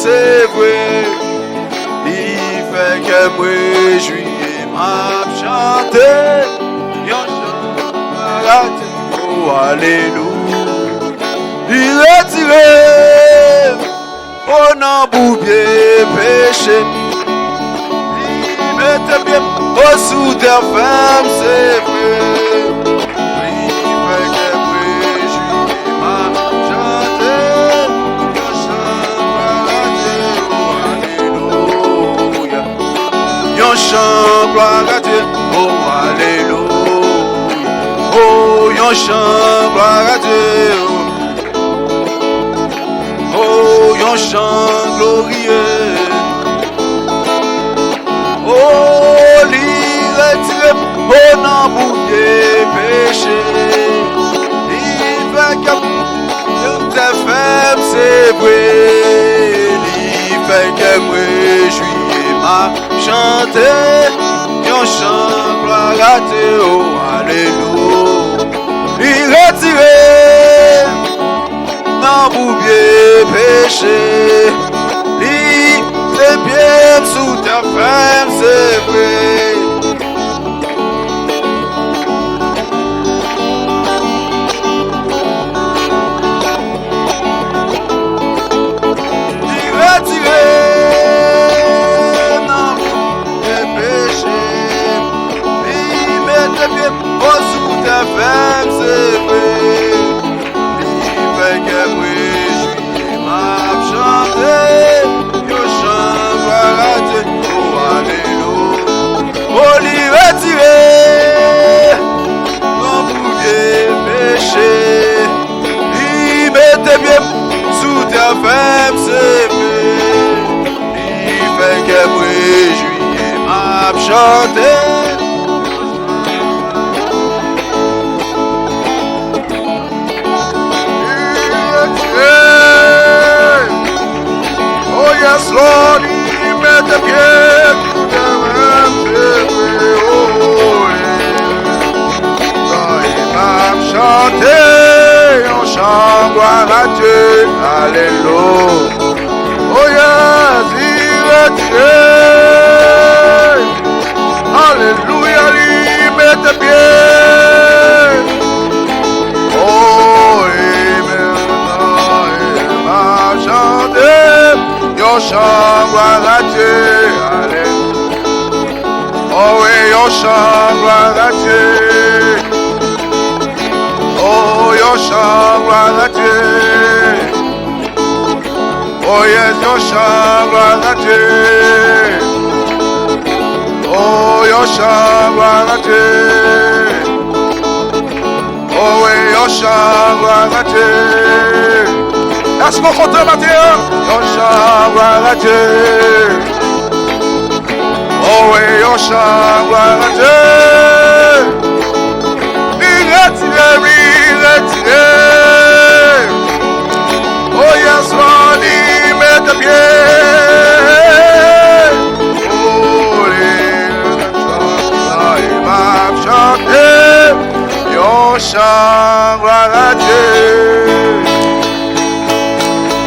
c'est vrai. Il fait que moi jouis m'a chanté. Yon chante, oh alléluia. Il retiré, oh non, boubier péché. Il mettait bien, oh sous terre femme, c'est vrai. Chant, gloire à Dieu, oh alléluia. Oh, yon chant, gloire à Dieu. Oh, yon chant glorieux. Oh, l'irrétiré, oh non, bouillé péché. Il fait que tes femmes, c'est vrai. Il fait que moi, je suis ma chanter, yon chant, gloire à Dieu, oh, alléluia. Il retiré, non, boubier péché. Il est bien sous ta femme, c'est vrai. Il retiré. Oh, sous ta femme, c'est vrai. Il fait que moi, je suis m'a chanté. Yo chante, gloire à Dieu, oh, alléluia. Oh, l'y retiré, non, bouillé péché. Il mettait bien sous ta femme, c'est vrai. Il fait que moi, je suis m'a chanté. Yes, Lord, il met tes pieds sous tes mains, c'est vrai, oh, il m'a chanté, on chante gloire à Dieu, alléluia. Oh yes, il retiré, alléluia, il met tes pieds. Oh, il m'a chanté. Yon chant, gloire à Dieu, alléluia. Oh oui, yon chant, gloire à Dieu. Oh, yon chant, gloire à Dieu. Oh yes, yon chant, gloire à Dieu. Oh, yon chant, gloire à Dieu. Oh oui, yon chant, gloire à Dieu. Est-ce qu'on compte Mathieu? Yon chant, gloire à Dieu. Oh oui, yon chant, gloire à Dieu. Il retiré. Oh yes, Lord, il met tes pieds. Oh, il m'a chanté. Yon chant, gloire à Dieu.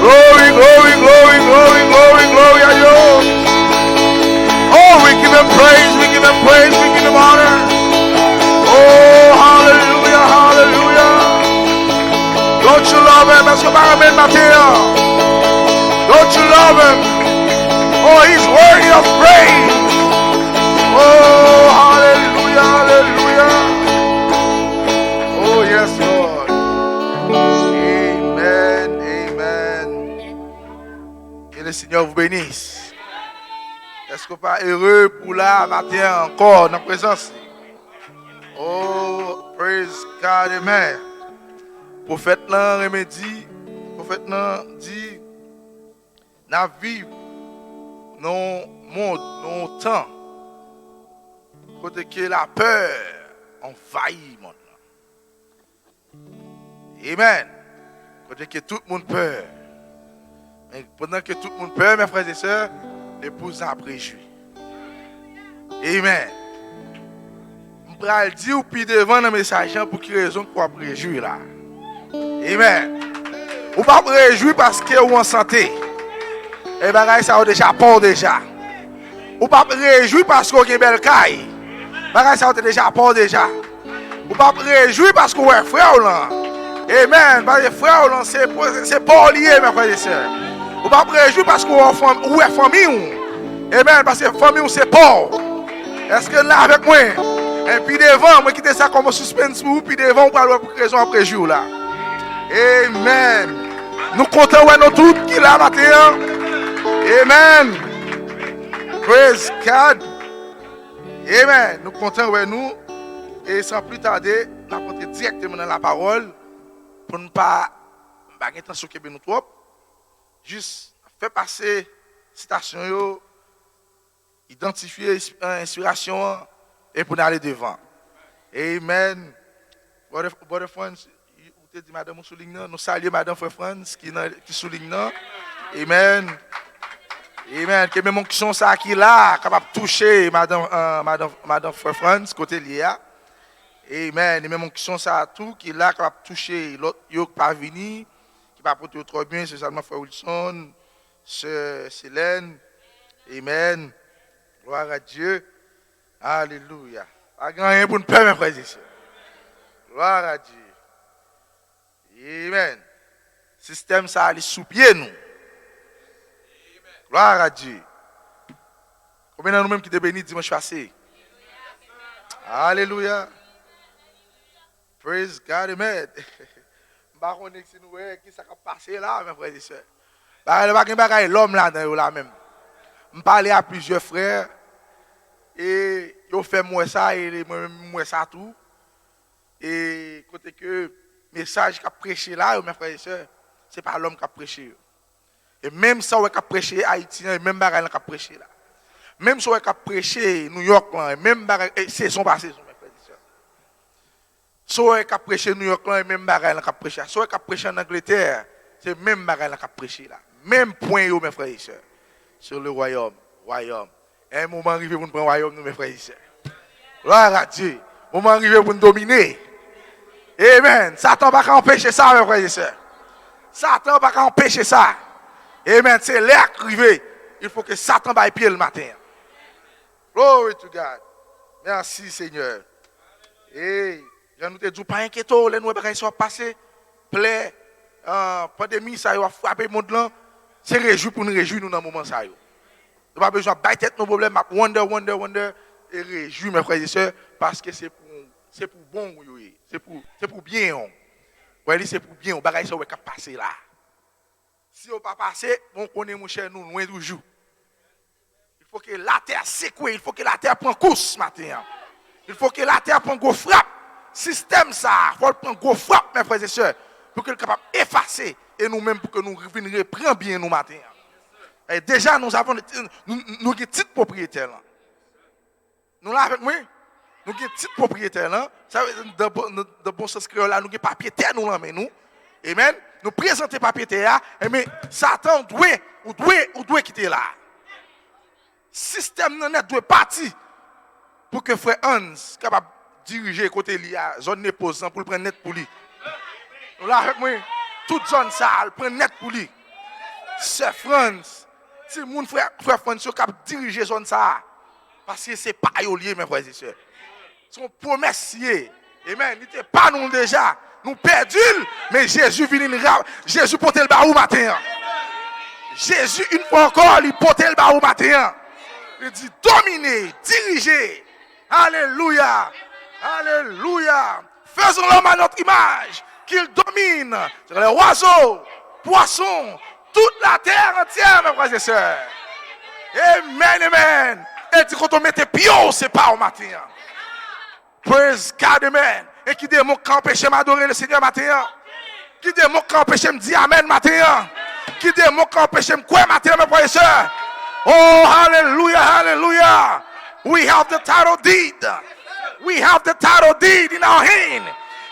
Glory, glory, glory, glory, glory, glory à Dieu. Oh, we give him praise, we give him praise, we give him honor. Oh, hallelujah, hallelujah. Don't you love him? Est-ce que vous aimez Matthieu? Don't you love him? Oh, he's worthy of praise. Oh, hallelujah, hallelujah. Oh, yes, Lord. Le Seigneur vous bénisse. Est-ce que vous pas heureux pour la matin encore dans la présence? Oh, praise God, amen. Prophète là remédie, prophète là dit, na vie, non monde, non temps, côté que la peur envahit le monde. Amen. Côté que tout le monde peur. Mais pendant que tout le monde peur, mes frères et sœurs, l'épouse a préjoui. Amen. Je vais dire ou puis devant le message pour quelle raison qu'on a préjoui là. Amen. Ou pas préjoui parce que vous en santé. Et bagay ça déjà pas déjà. Ou pas réjouir parce qu'on est belle caille. Bagay ça déjà pas déjà. Ou pas réjouir parce qu'on est frère là. Amen. Parce que frère là c'est pas lié mes frères et sœurs. Ou pas réjouir parce qu'on est famille. Amen. Parce que famille c'est pas. Est-ce que là avec moi? Et puis devant, moi quitter ça comme suspense pour puis devant on parle pour raison après jour là. Amen. Nous comptons ouais nous tous qui là matin. Amen. Praise God. Amen. Nous comptons ouais nous et sans plus tarder, nous allons entrer directement dans la parole pour ne pas intention que nous trop. Juste faire passer citation yo, identifier inspiration et pour aller devant. Amen. Brother Franz, vous te dit madame souligne, nous saluons madame Frère Franz qui souligne. Amen. Amen. Que même onction ça qui là capable toucher madame Frère Franz côté lié. Amen. Et même onction ça tout qui là capable toucher l'autre yo pas venir qui va porter trop bien, c'est seulement Frère Wilson, Sœur Célène. Amen. Gloire à Dieu. Alléluia. Pas grand rien pour nous permettre, frères et sœurs. Gloire à Dieu. Amen. Système ça allait sous pied nous. Gloire à Dieu. Combien de nous-mêmes qui te bénissent dimanche passé? Alléluia. Praise God. Amen. Je ne sais pas qui ça a passé là, mes frères et sœurs. Je ne l'homme là même. Je parle à plusieurs frères. Et ils fait moi ça et moi ça tout. Et côté que le message qu'a prêché là, mes frères et sœurs, ce n'est pas l'homme qui a prêché. Et même ça, on a prêché Haïtien, même bagaille qui a prêché là. Même ça, on a prêché New York là, même bagaille, c'est son passé, mes frères et sœurs. Ça, on a prêché New York là, même bagaille qui a prêché. Ça, on a prêché en Angleterre, c'est même bagaille qui a prêché là. Même point, mes frères et sœurs, sur le royaume. Un moment arrivé pour nous prendre le royaume, nous, mes frères et sœurs. Gloire à Dieu. Moment arrivé pour nous dominer. Amen. Satan ne va pas empêcher ça, mes frères et sœurs. Satan ne va pas empêcher ça. Amen. C'est l'air arrivé. Il faut que Satan baille pied le matin. Glory to God. Merci, Seigneur. Et je nous ai dit, pas inquiétons, les nous sont passés. Plaît, pandémie, ça va frapper le monde là. C'est réjouir pour nous réjouir nous dans le moment ça. Nous n'avons pas besoin de bailler nos problèmes, wonder, et réjouir mes frères et sœurs, parce que c'est pour bon, c'est pour bien. C'est pour bien, on bagaille ça va passer là. Si on ne pas passer, on connaît mon cher nous loin du jour. Il faut que la terre secoue, il faut que la terre prenne course ce matin. Il faut que la terre prenne go frappe. Système ça, il faut prendre go frappe mes frères et sœurs, pour qu'elle soit capable d'effacer et nous-mêmes pour que nous reprenions bien nous matin. Et déjà, nous avons nous titre propriétaire là. Nous là avec moi, nous avons titre propriétaire là. Ça veut dire de bon sens créole là, nous avons papier terre nous là mais nous. Amen. Nous présenter papier terre, mais Satan doit quitter là. Système net doit partir pour que frère Hans capable diriger côté la zone dépose pour prendre net pour lui. Nous là avec moi, toute zone ça, prendre net pour lui. C'est France. Si mon frère François qui dirige zone ça, parce que c'est pas lié mes frères et sœurs. Son promessier. Amen. Il n'était pas nous déjà. Nous perdus, mais Jésus vient Jésus portait le barou matin. Jésus une fois encore, il portait le barou matin. Il dit dominer, diriger. Alléluia. Alléluia. Faisons l'homme à notre image, qu'il domine sur les oiseaux, poissons, toute la terre entière, mes frères et sœurs. Amen. Et quand on met tes pieds, c'est pas au matin. Praise God, amen. Et qui démontre qu'empêcher m'adorer le Seigneur matin. Qui démontre qu'empêcher me dire amen matin. Qui démontre qu'empêcher me quoi matin, mes frères et sœurs. Oh, hallelujah. We have the title deed. We have the title deed in our hand.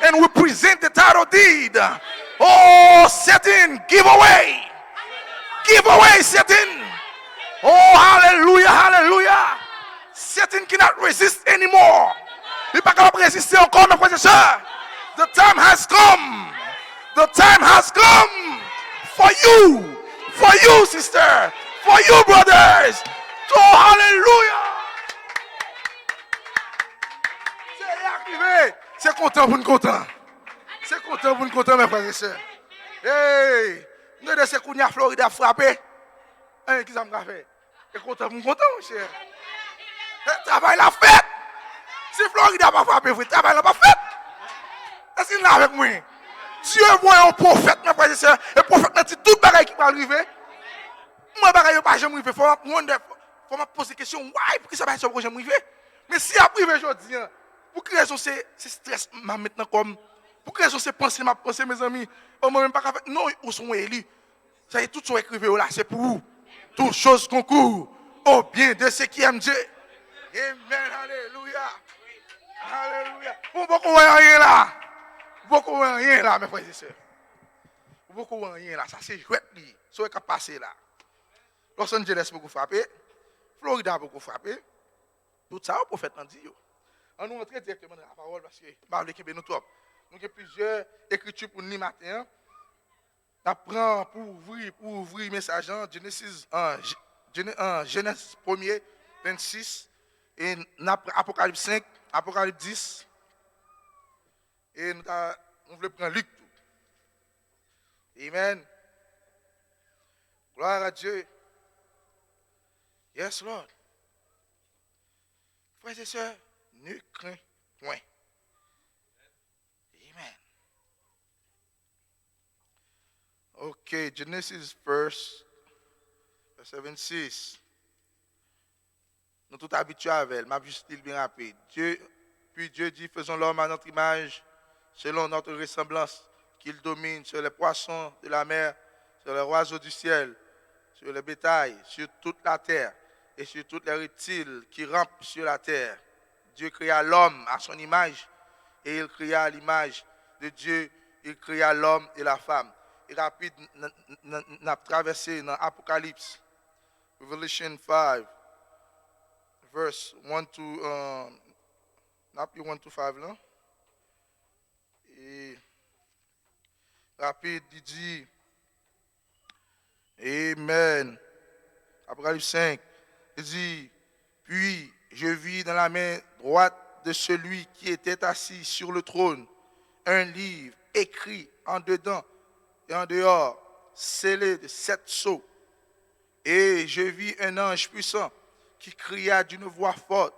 And we present the title deed. Oh, Satan, give away. Give away, Satan. Oh, hallelujah. Satan cannot resist anymore. Il n'est pas capable de résister encore, mes frères et sœurs. The time has come. The time has come for you, sister, for you, brothers. Oh, hallelujah. C'est arrivé. C'est content pour nous content. C'est content pour nous content, mes frères et sœurs. Hey, nous de ces coups Florida frappé. Hein, qui ça m'a fait? C'est content pour nous content, mon cher. Le travail la fait. Si Florida n'a pas frappé, le travail n'a pas fait. Est-ce qu'il est là avec moi? Dieu voit un prophète, mes frères et sœurs. Le prophète n'a dit tout le bagage qui va arriver. Moi, bagage n'a pas jamais arrivé. Faut me poser la question, why? Pourquoi ça va être jamais arrivé? Mais si après aujourd'hui, pour quelle raison c'est stress maintenant comme? Pour quelle raison c'est penser, ma pensée, mes amis? Oh, moi même pas fait. Non, ils sont élus. Ça y est, tout ce écrivé là, c'est pour vous. Toutes choses concourent au bien de ceux qui aiment Dieu. Amen, alléluia. Alléluia. Beaucoup rien là. Beaucoup rien là, mes frères et sœurs. Beaucoup rien là. Ça c'est chouette. Ça est passé là. Los Angeles beaucoup frappé. Florida beaucoup frappé. Tout ça, le prophète a dit. On nous entre directement dans la parole parce que nous avons plusieurs écritures pour nous matin. On prend pour ouvrir le message Genèse 1er, 26, et Apocalypse 5, Apocalypse 10, et nous voulons prendre Luc. Amen. Gloire à Dieu. Yes, Lord. Frères et sœurs, ne crains point. Amen. Ok, Genesis 1, verset 26. Nous sommes habitués avec elle, ma vie style bien rapide. Puis Dieu dit, faisons l'homme à notre image, selon notre ressemblance, qu'il domine sur les poissons de la mer, sur les oiseaux du ciel, sur les bétails, sur toute la terre, et sur tous les reptiles qui rampent sur la terre. Dieu créa l'homme à son image, et il créa l'image de Dieu, il créa l'homme et la femme. Et rapide, n'a traversé dans Apocalypse, Revelation 5, verse 1 to, not 1 to 5, là. Et rapide, il dit, Amen. Apocalypse 5, il dit, puis je vis dans la main droite de celui qui était assis sur le trône un livre écrit en dedans et en dehors, scellé de 7 sceaux. Et je vis un ange puissant qui cria d'une voix forte,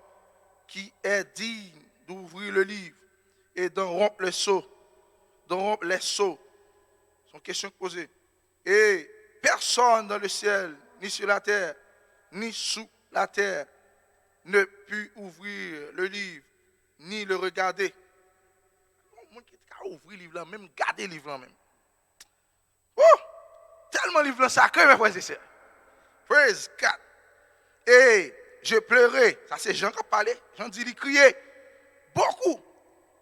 qui est digne d'ouvrir le livre et d'en rompre les sceaux. C'est une question posée. Et personne dans le ciel, ni sur la terre, ni sous la terre, ne put ouvrir le livre, ni le regarder. Le monde qui a ouvert le livre là, même garder le livre là même. Oh! Tellement le livre là sacré, mes frères et sœurs. Praise God. Et je pleurais. Ça c'est Jean qui a parlé. Jean dit, il criait beaucoup.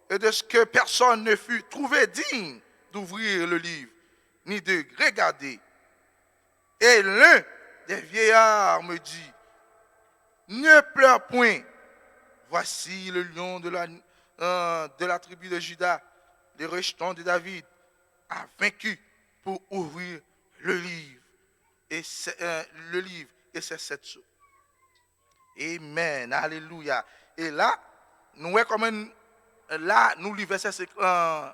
Et de ce que personne ne fut trouvé digne d'ouvrir le livre, ni de regarder. Et l'un des vieillards me dit, ne pleure point. Voici le lion de la tribu de Juda, le rejeton de David, a vaincu pour ouvrir le livre et ses 7 sceaux. Amen. Alléluia. Et là, nous voyons comme là, nous lisons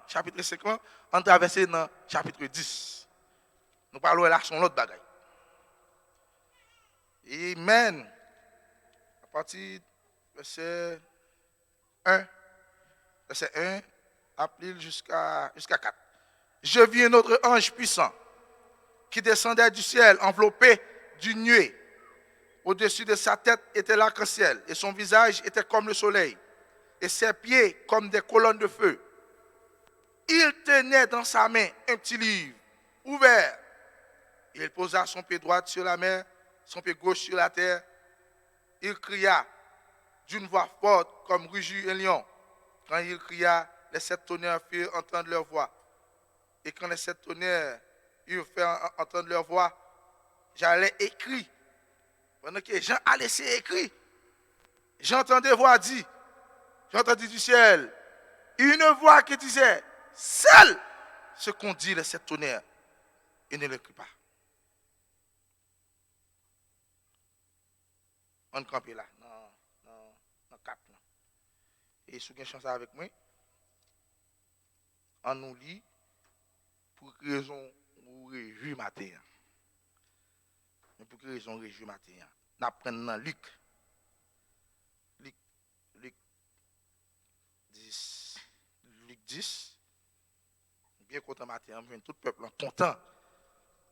chapitre 50, on traverse dans chapitre 10. Nous parlons là sur l'autre bagaille. Amen. À partir verset 1, appelé jusqu'à 4. Je vis un autre ange puissant qui descendait du ciel enveloppé d'une nuée. Au-dessus de sa tête était l'arc-en-ciel et son visage était comme le soleil et ses pieds comme des colonnes de feu. Il tenait dans sa main un petit livre ouvert. Il posa son pied droit sur la mer, son pied gauche sur la terre. Il cria d'une voix forte comme rugit un lion. Quand il cria, les 7 tonnerres firent entendre leur voix. Et quand les 7 tonnerres eurent fait entendre leur voix, j'allais écrire. Pendant que Jean a laissé écrit, j'entendais voix dire, j'entendis du ciel, une voix qui disait, seul ce qu'on dit les 7 tonnerres, et ne l'écrit pas. On campe là, dans 4. Et si vous avez chance avec moi, on nous lit pour que raison ou réjouir matin. Mais pour que raison réjouir matin. Nous apprenons dans Luc 10. Luc 10. Bien content matin, tout le peuple content.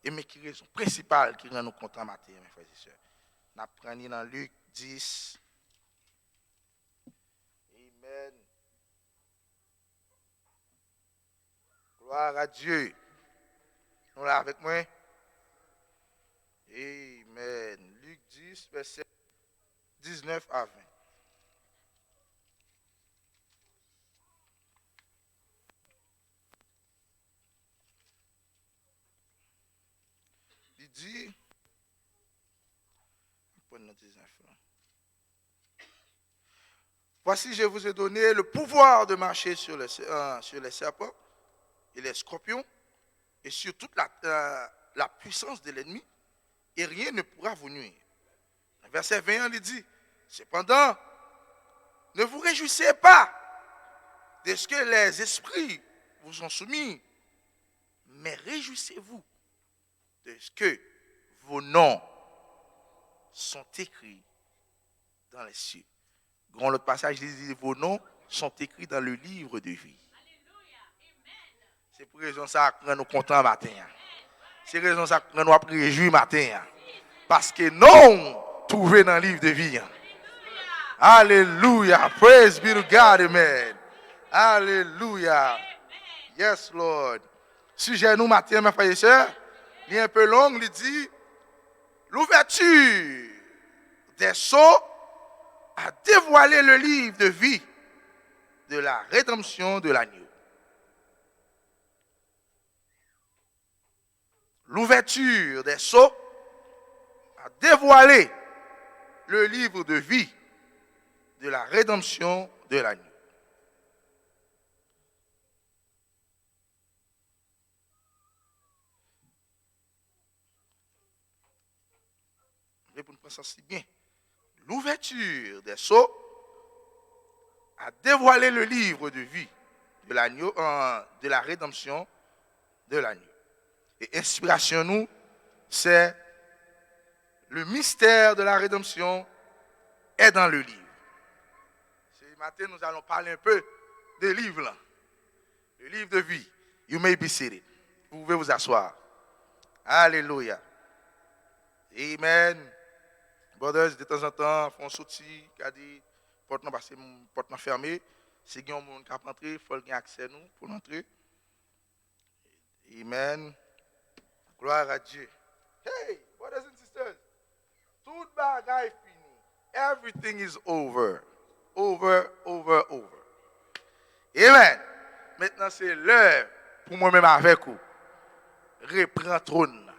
Et mais qui raison principale qui rend nous contents matin, mes frères et sœurs. Nous apprenons dans Luc 10. Amen. Gloire à Dieu. Nous là avec moi. Amen. Luc 10, verset 19 à 20. Il dit, voici, je vous ai donné le pouvoir de marcher sur les serpents et les scorpions et sur toute la puissance de l'ennemi, et rien ne pourra vous nuire. Verset 21, il dit, cependant, ne vous réjouissez pas de ce que les esprits vous sont soumis, mais réjouissez-vous de ce que vos noms sont écrits dans les cieux. Grand l'autre passage, il dit, vos noms sont écrits dans le livre de vie. C'est pour raison ça que nous contents matin. C'est raison ça que nous avons réjoui matin. Parce que non trouvés dans le livre de vie. Alléluia. Praise be to God, amen. Alléluia. Yes, Lord. Sujet nous matin, mes frères et sœurs, il est un peu long, il dit, l'ouverture des sceaux a dévoilé le livre de vie de la rédemption de l'agneau. L'ouverture des sceaux a dévoilé le livre de vie de la rédemption de l'agneau. Pour nous penser si bien. L'ouverture des sceaux a dévoilé le livre de vie de l'agneau, de la rédemption de l'agneau. Et inspiration nous, c'est le mystère de la rédemption est dans le livre. Ce matin, nous allons parler un peu des livres là. Le livre de vie. You may be seated. Vous pouvez vous asseoir. Alléluia. Amen. Brothers, de temps en temps, font sortir, qui a dit, porte fermée. Si il y a un monde qui a entré, il faut qu'il ait accès à nous pour entrer. Amen. Gloire à Dieu. Hey, brothers and sisters, tout bagaille fini. Everything is over. Over. Amen. Maintenant, c'est l'heure pour moi-même avec vous. Reprends trône.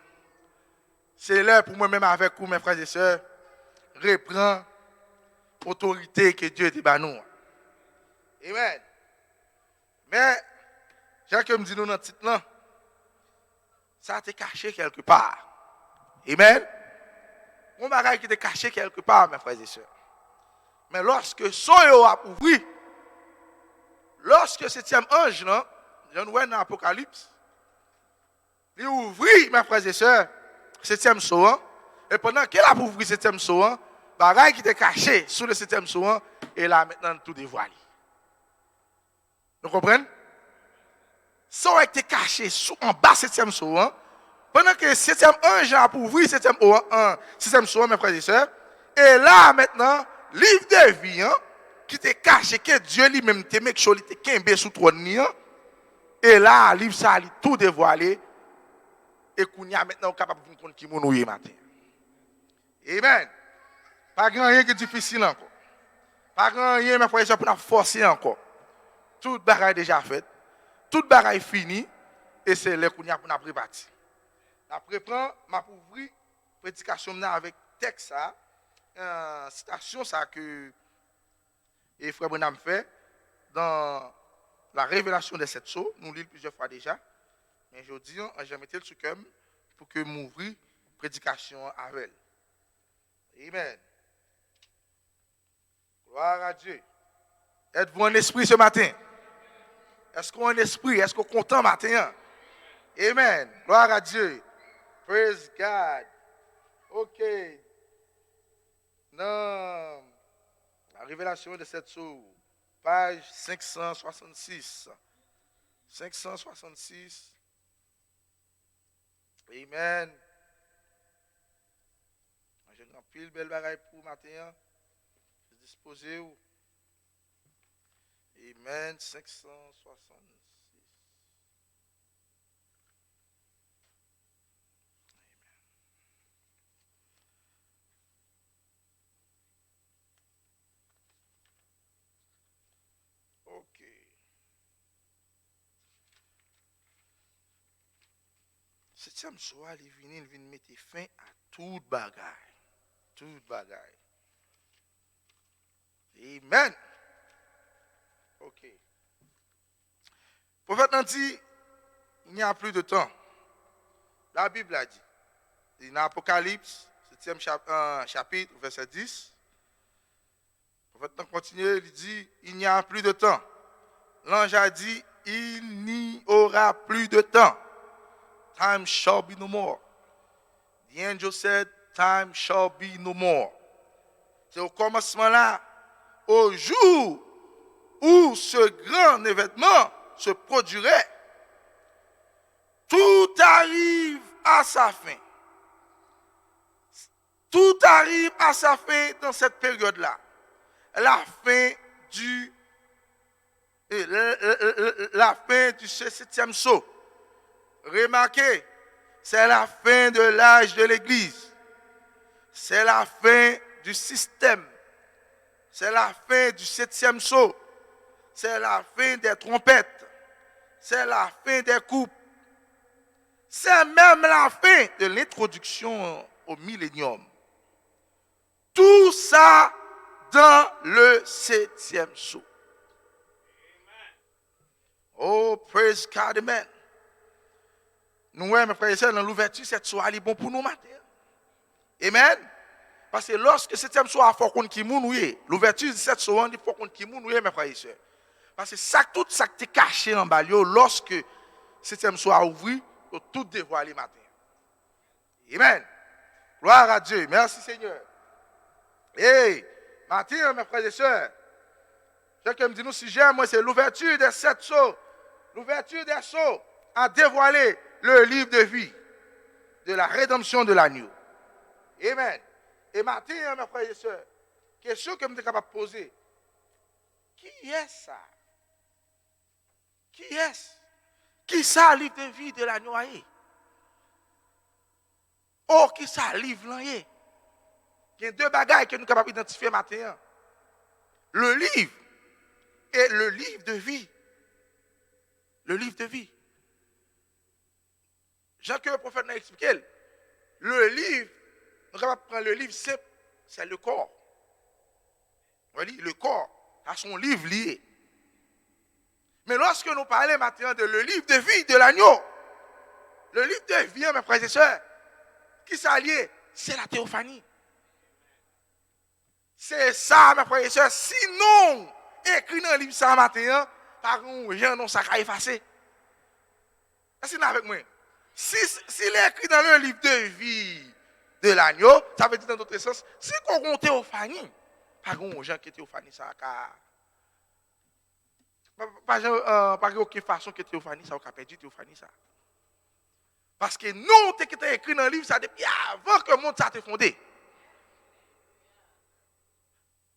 C'est l'heure pour moi-même avec vous, mes frères et sœurs. Reprends autorité que Dieu te donne nous. Amen. Mais, Jacques me dit nous dans le titre là, ça a été caché quelque part. Amen. Mon bagage qui était caché quelque part, mes frères et sœurs. Mais lorsque son a ouvert, lorsque le 7e ange, là, John Wayne dans l'Apocalypse, il ouvrit, mes frères et sœurs, 7e saut, et pendant qu'il a ouvert le 7e saut, le bagage qui était caché sous le 7e saut, et là maintenant tout dévoilé. Vous comprenez? Ça a été caché en bas 7e saut, pendant que le 7e ange a ouvert le 7e saut, mes frères et sœurs, et là maintenant, livre de vie, qui était caché, que Dieu lui-même te met chose, il te kembe sous trône, et là, livre ça, il tout dévoilé, et qu'on y a maintenant capable de comprendre qui nous matin. Amen. Pas grand rien qui est difficile encore. Pas grand rien, mes frères et sœurs, pour nous forcer encore. Tout bagaille déjà fait, tout bagaille fini, et c'est là qu'on y a pour nous préparer. Après, ma ouvrir prédication avec texte ça, citation ça que et frère Branham fait dans la révélation des 7 sceaux. Nous lisons plusieurs fois déjà. Mais je dis, j'ai mis le sous pour que m'ouvrir prédication avec elle. Amen. Gloire à Dieu. Êtes-vous en esprit ce matin? Est-ce qu'on est en esprit? Est-ce qu'on est content matin? Amen. Gloire à Dieu. Praise God. OK. Non. La révélation de cette source. Page 566. 566. Amen. J'ai un pile belle bagaille pour matin. Disposez vous. Amen. 566. OK. Septième soir, il vient mettre fin à toute bagaille. Toute bagaille. Amen. OK. Le prophète a dit, il n'y a plus de temps. La Bible a dit, dans l'Apocalypse, 7e chapitre, verset 10, le prophète continue, il dit, il n'y a plus de temps. L'ange a dit, il n'y aura plus de temps. Time shall be no more. The angel said, time shall be no more. C'est au commencement là, au jour où ce grand événement se produirait, tout arrive à sa fin. Tout arrive à sa fin dans cette période-là. La fin du 7e sceau. Remarquez, c'est la fin de l'âge de l'Église. C'est la fin du système. C'est la fin du 7e sceau. C'est la fin des trompettes. C'est la fin des coupes. C'est même la fin de l'introduction au millénium. Tout ça dans le 7e sceau. Oh, praise God, amen. Nous, mes frères et sœurs, dans l'ouverture, cette soirée, elle est bon pour nous matin. Amen. Parce que lorsque le 7e soir, il faut qu'on qui mouille. L'ouverture de cette soirée, il faut qu'on qui mouille, mes frères et sœurs. Parce que ça, tout ça qui est caché en bas, lorsque le 7e soir ouvert, il faut tout dévoiler matin. Amen. Gloire à Dieu. Merci Seigneur. Hey, matin, mes frères et sœurs, ce que me dit nous sujet, moi, c'est l'ouverture des 7 sceaux. L'ouverture des sceaux a dévoilé le livre de vie de la rédemption de l'agneau. Amen. Et matin, mes frères et sœurs, question que je suis capable de poser. Qui est ça? Qui est-ce? Qui ça, livre de vie de l'agneau? Oh, qui ça, livre là? Il y a deux bagailles que nous sommes capables d'identifier matin. Le livre et le livre de vie. Le livre de vie. Jean que le prophète n'a expliqué, le livre, nous sommes capables de prendre le livre simple, c'est le corps. Oui, le corps a son livre lié. Mais lorsque nous parlons maintenant de le livre de vie de l'agneau, le livre de vie, mes frères et sœurs, qui s'allie, c'est la théophanie. C'est ça, mes frères et sœurs. Sinon, écrit dans le livre ça matin, par contre, j'ai un nom ça a effacé. Est-ce que vous avec moi? S'il est écrit dans le livre de vie de l'agneau, ça veut dire dans d'autres sens, si on théophanie, par contre, gens qui théophanie, ça a pas aucune façon que théophanie, ça a perdu théophanie, ça. Parce que nous, qui était écrit dans le livre, ça depuis avant que le monde s'est fondé.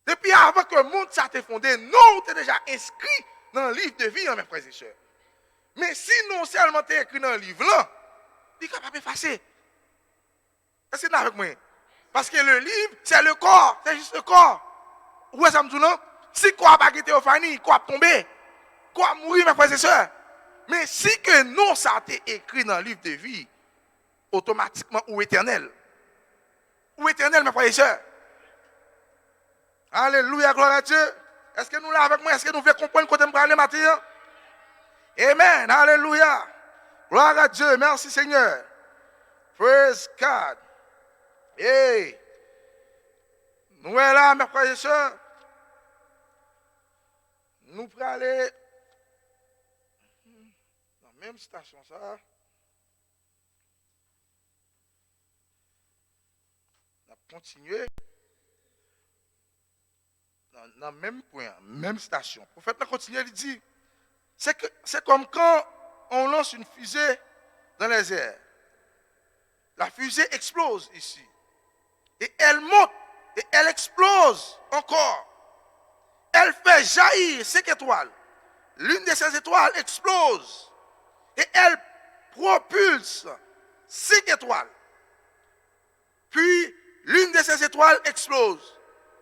Depuis avant que le monde s'est fondé, nous, t'es déjà inscrit dans le livre de vie, mes frères et sœurs. Mais si non seulement t'es écrit dans le livre là, il est capable d'effacer. Est-ce que vous avec moi? Parce que le livre, c'est le corps, c'est juste le corps. Où est-ce que ça me dit non? Si quoi pas quitter au fani, quoi tomber, quoi mourir, mes frères et sœurs. Mais si que non, ça a été écrit dans le livre de vie, automatiquement ou éternel. Ou éternel, mes frères et sœurs. Alléluia, gloire à Dieu. Est-ce que nous là avec moi? Est-ce que nous voulons comprendre quand on parle matin? Amen. Alléluia. Gloire à Dieu. Merci Seigneur. Praise God. Hey. Nous sommes là, mes frères et sœurs. nous pourrons aller dans la même station, ça. On va continuer dans le même point, même station. Le prophète a continué, il dit, c'est comme quand on lance une fusée dans les airs. La fusée explose ici. Et elle monte et elle explose encore. Elle fait jaillir 5 étoiles. L'une de ces étoiles explose. Et elle propulse 5 étoiles. Puis, l'une de ces étoiles explose.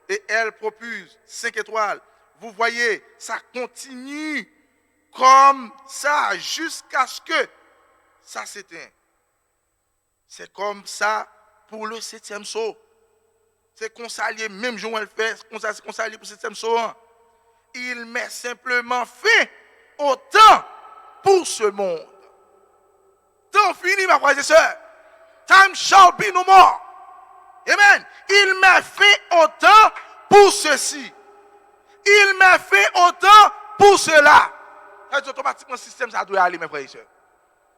Et elle propulse 5 étoiles. Vous voyez, ça continue comme ça jusqu'à ce que ça s'éteigne. C'est comme ça pour le 7e saut. C'est consalier, même jour où elle fait, c'est consalier pour le 7e saut. Il met simplement fin au temps pour ce monde. Temps fini, ma frère et soeur. Time shall be no more. Amen. Il met fin au temps pour ceci. Il met fin au temps pour cela. Automatiquement, le système, ça doit aller, mes frères et sœurs.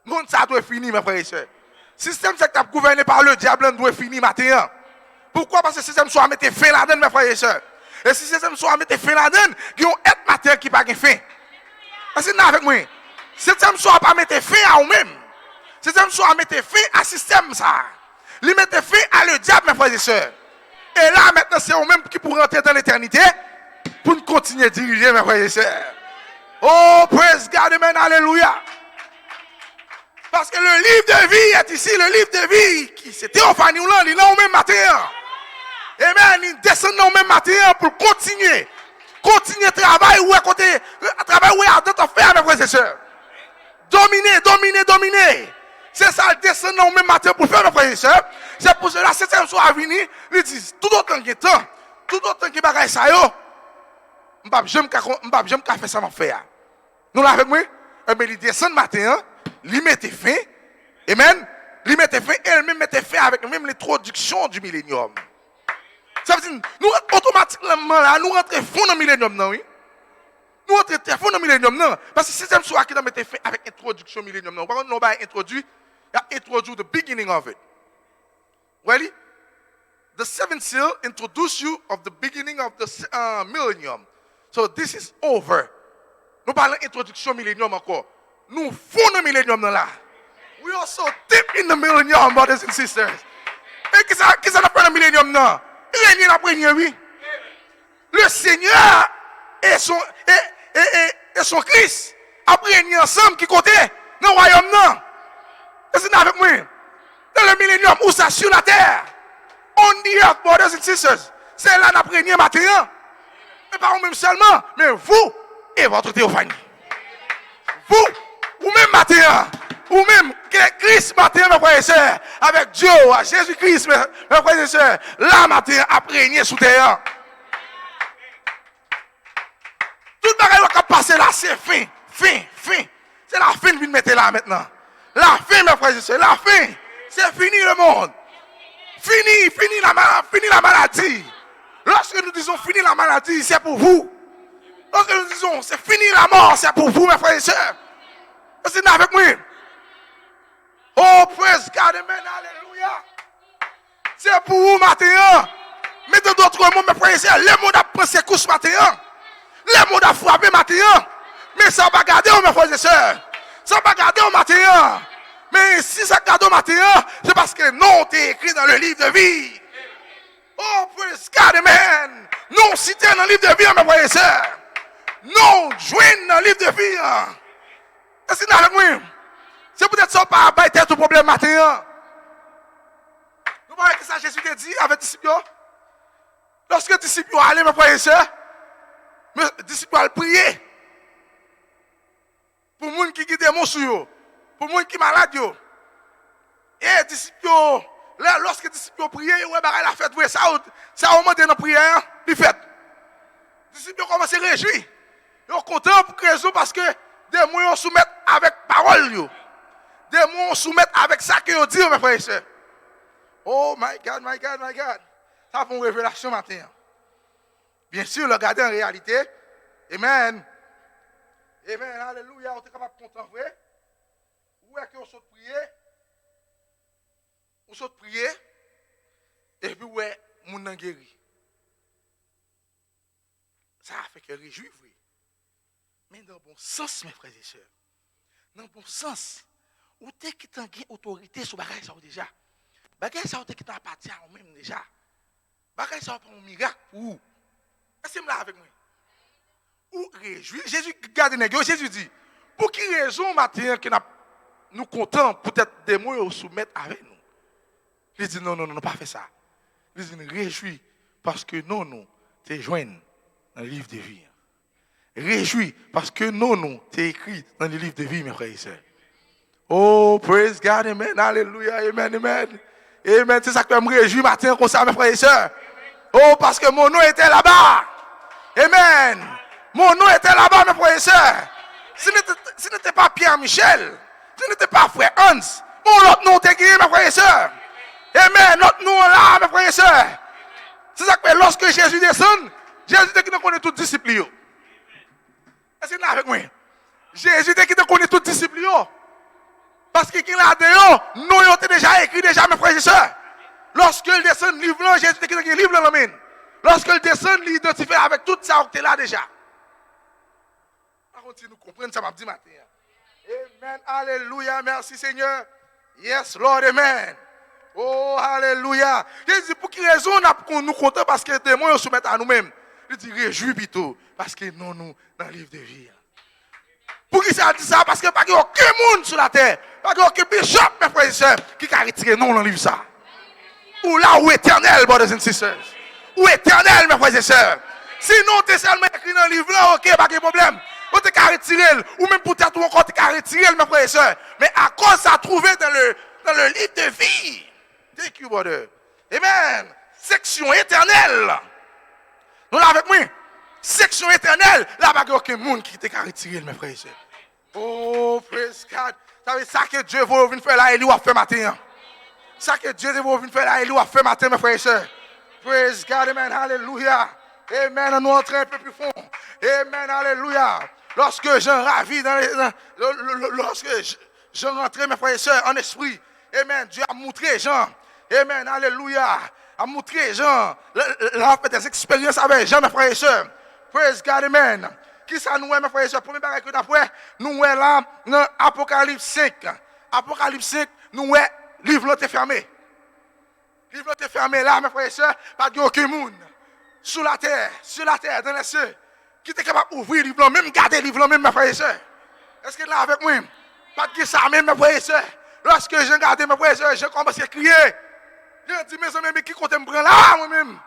Le monde, ça doit finir, mes frères et sœurs. Le système, c'est gouverné par le diable, doit finir maintenant. Pourquoi? Parce que le système soit mettre fin là-dedans, mes frères et sœurs. Et si le système soit mettre fin là-dedans, il y a un être matin qui n'a pas fin. Parce que c'est avec moi. Le système soit pas mettre fin à vous-même. Le système soit mettre fin à ce système, ça. Il mettre fin à le diable, mes frères et sœurs. Et là, maintenant, c'est vous-même qui pour rentrer dans l'éternité pour nous continuer à diriger, mes frères et sœurs. Oh, praise God, amen, alléluia. Parce que le livre de vie est ici, le livre de vie qui c'est Théophanie ou là, il est là au même matin. Amen, il descend au même matin pour continuer. Continuer travail ou à côté, travail ou à d'autres faire, mes frères et sœurs. Dominer. C'est ça, il descend au même matin pour faire, mes frères et sœurs. C'est pour cela, c'est ça, soit à venir, ils disent, tout autant qu'il y a temps, tout autant qu'il y a bagaille ça, yo. J'aime faire ça, mon frère. Nous l'avons avec moi, mais il descend le matin, il mettait fin, amen, il mettait fin, et elle-même mettait fin avec même l'introduction du millénium. Ça veut dire, nous, automatiquement, là, nous rentrons fond dans le millénium, non, oui? Nous rentrons fond dans le millénium, non? Parce que si c'est soir qui nous mettait fin avec l'introduction du millénium, non? Par contre, nous avons introduit the beginning of it. Ready? The seventh seal introduces you of the beginning of the millennium. So this is over. Nous parlons d'introduction millénium encore. Nous fondons le millénium là. We are so deep in the millennium, brothers and sisters. Et qui ça n'a pas le millénium là? Régner la première, oui. Le Seigneur et son Christ a régné ensemble qui côté dans le royaume là. C'est avec moi. Dans le millénium, où ça sur la terre? On the earth, brothers and sisters. C'est là notre régné matin. Mais pas vous-même seulement, mais vous et votre Théophanie. Vous, vous-même matin, vous-même, Christ matin, mes frères et sœurs, avec Dieu, Jésus-Christ, mes frères et sœurs, là matin, a régné sous terre. Tout le bagage qui a passé là, c'est fin. C'est la fin de mettre là maintenant. La fin, mes frères et sœurs, la fin. C'est fini le monde. Fini la maladie. Lorsque nous disons fini la maladie, c'est pour vous. Lorsque nous disons c'est fini la mort, c'est pour vous, mes frères et sœurs. C'est avec moi. Oh, praise God, amen, alléluia. C'est pour vous, matin. Mais de d'autres mots, mes frères et sœurs, les mots d'après ces couches matin. Les mots d'affrapper matin. Mais ça va garder, mes frères et sœurs. Ça va garder au matin. Mais si ça garde au matin, c'est parce que non, t'es écrit dans le livre de vie. Oh, praise God, amen. Non, cité dans le livre de vie, mes frères et sœurs. Non, joindre dans le livre de vie. C'est avec moi. C'est peut-être ça par tête au problème matin. Vous voyez que ça Jésus t'a dit avec les disciples. Lorsque les disciples allaient, mes frères et sœurs, les disciples allaient prier. Pour les gens qui ont des démons sur eux. Pour les gens qui sont malades. Et les disciples, lorsque les disciples priaient, ils ont fait ça au moment de la prière, ils fait. Les disciples ont commencé à réjouir. Ils sont contents pour raison parce que des mots soumettent avec parole. Des mots soumettent avec ça qu'ils ont dit, mes frères et sœurs. Oh my God. Ça fait une révélation matin. Bien sûr, regardez en réalité. Amen. Amen, alléluia, on est capable de comprendre vrai. Où est-ce qu'on saute prier? On saute prier. Et puis ouais, mon nan guéri. Ça a fait que réjouir, oui. Mais dans le bon sens, mes frères et sœurs. Dans le bon sens. Ou t'es qui t'en gagne autorité sur bagay ça déjà. Bagay ça qui t'appartient à vous-même déjà. Bagay ça pour un miracle pour vous. Est-ce que vous là avec moi? Ou réjouir. Jésus garde nèg, Jésus dit, pour qui raison matin que nous comptons peut-être des mots au soumettre avec nous. Il dit non, pas faire ça. Il dit réjouis parce que non, t'es joint dans le livre de vie. Réjouis parce que non, t'es écrit dans le livre de vie, mes frères et sœurs. Oh, praise God, amen, alléluia, amen, amen. Amen, c'est ça que je me réjouis matin comme ça, mes frères et sœurs. Oh, parce que mon nom était là-bas. Amen. Mon nom était là-bas, mes frères et sœurs. Ce n'était pas Pierre-Michel, ce n'était pas frère Hans. Mon autre nom était guéri, mes frères et sœurs. Amen, notre nom là, mes frères et sœurs. C'est ça que lorsque Jésus descend, Jésus dit qu'il ne connaît tout disciple. Est-ce que vous êtes avec moi? Jésus dit qu'il ne connaît tout disciple. Parce qu'il a dedans, nous avons déjà écrit déjà, mes frères et sœurs. Lorsqu'il descend le livre, Jésus dit qu'il a un livre dans la main. Lorsqu'il descend, il identifie avec tout ça qui est là déjà. Par contre, si nous comprenons ça, m'a dit matin. Amen, alléluia, merci Seigneur. Yes, Lord, amen. Oh, alléluia. Jésus, pour quelle raison nous comptons parce que les démons se soumettent à nous-mêmes? Il dit, réjouis plutôt, parce que nous, dans le livre de vie. Pour qui ça dit ça? Parce que pas aucun monde sur la terre, pas aucun bishop, mes frères et sœurs, qui a retiré non dans le livre ça. Ou là, où éternel, brothers and sisters. Ou éternel, mes frères et sœurs. Sinon, tu es seulement écrit dans le livre là, ok, pas de problème. Ou tu as retiré, ou même peut-être encore tu as retiré, mes frères et sœurs. Mais à cause ça trouvé dans le livre de vie. Thank you, brother. Amen. Section éternelle. Nous là avec moi. Section éternelle. Là, il n'y a aucun monde qui t'a retiré, mes frères et sœurs. Oh, praise God. Ça veut dire ça que Dieu va venir faire là, et lui va faire matin. Ça que Dieu va venir faire là, et lui va faire matin, mes frères et sœurs. Praise God, amen, hallelujah. Amen, nous entrons un peu plus fond. Amen, hallelujah. Lorsque Jean ravi lorsque Jean rentrait, mes frères et sœurs, en esprit. Amen, Dieu a montré Jean. Amen, alléluia. A montré Jean. Il a fait des expériences avec Jean, mes frères et sœurs. Praise God, amen. Qui ça nous est, mes frères et sœurs? Premier bagage que d'après, nous est là dans Apocalypse 5. Apocalypse 5, nous est, livre est fermé. Livre est fermé là, mes frères et sœurs, pas de aucun monde. Sur la terre, dans les cieux, qui est capable d'ouvrir le livre, même garder le livre, même, mes frères et sœurs. Est-ce que là avec moi? Pas de ça, même, mes frères et sœurs. Lorsque j'ai regardé mes frères et sœurs, j'ai commencé à crier. J'ai dit, mes amis, mais qui compte me prendre là, moi-même?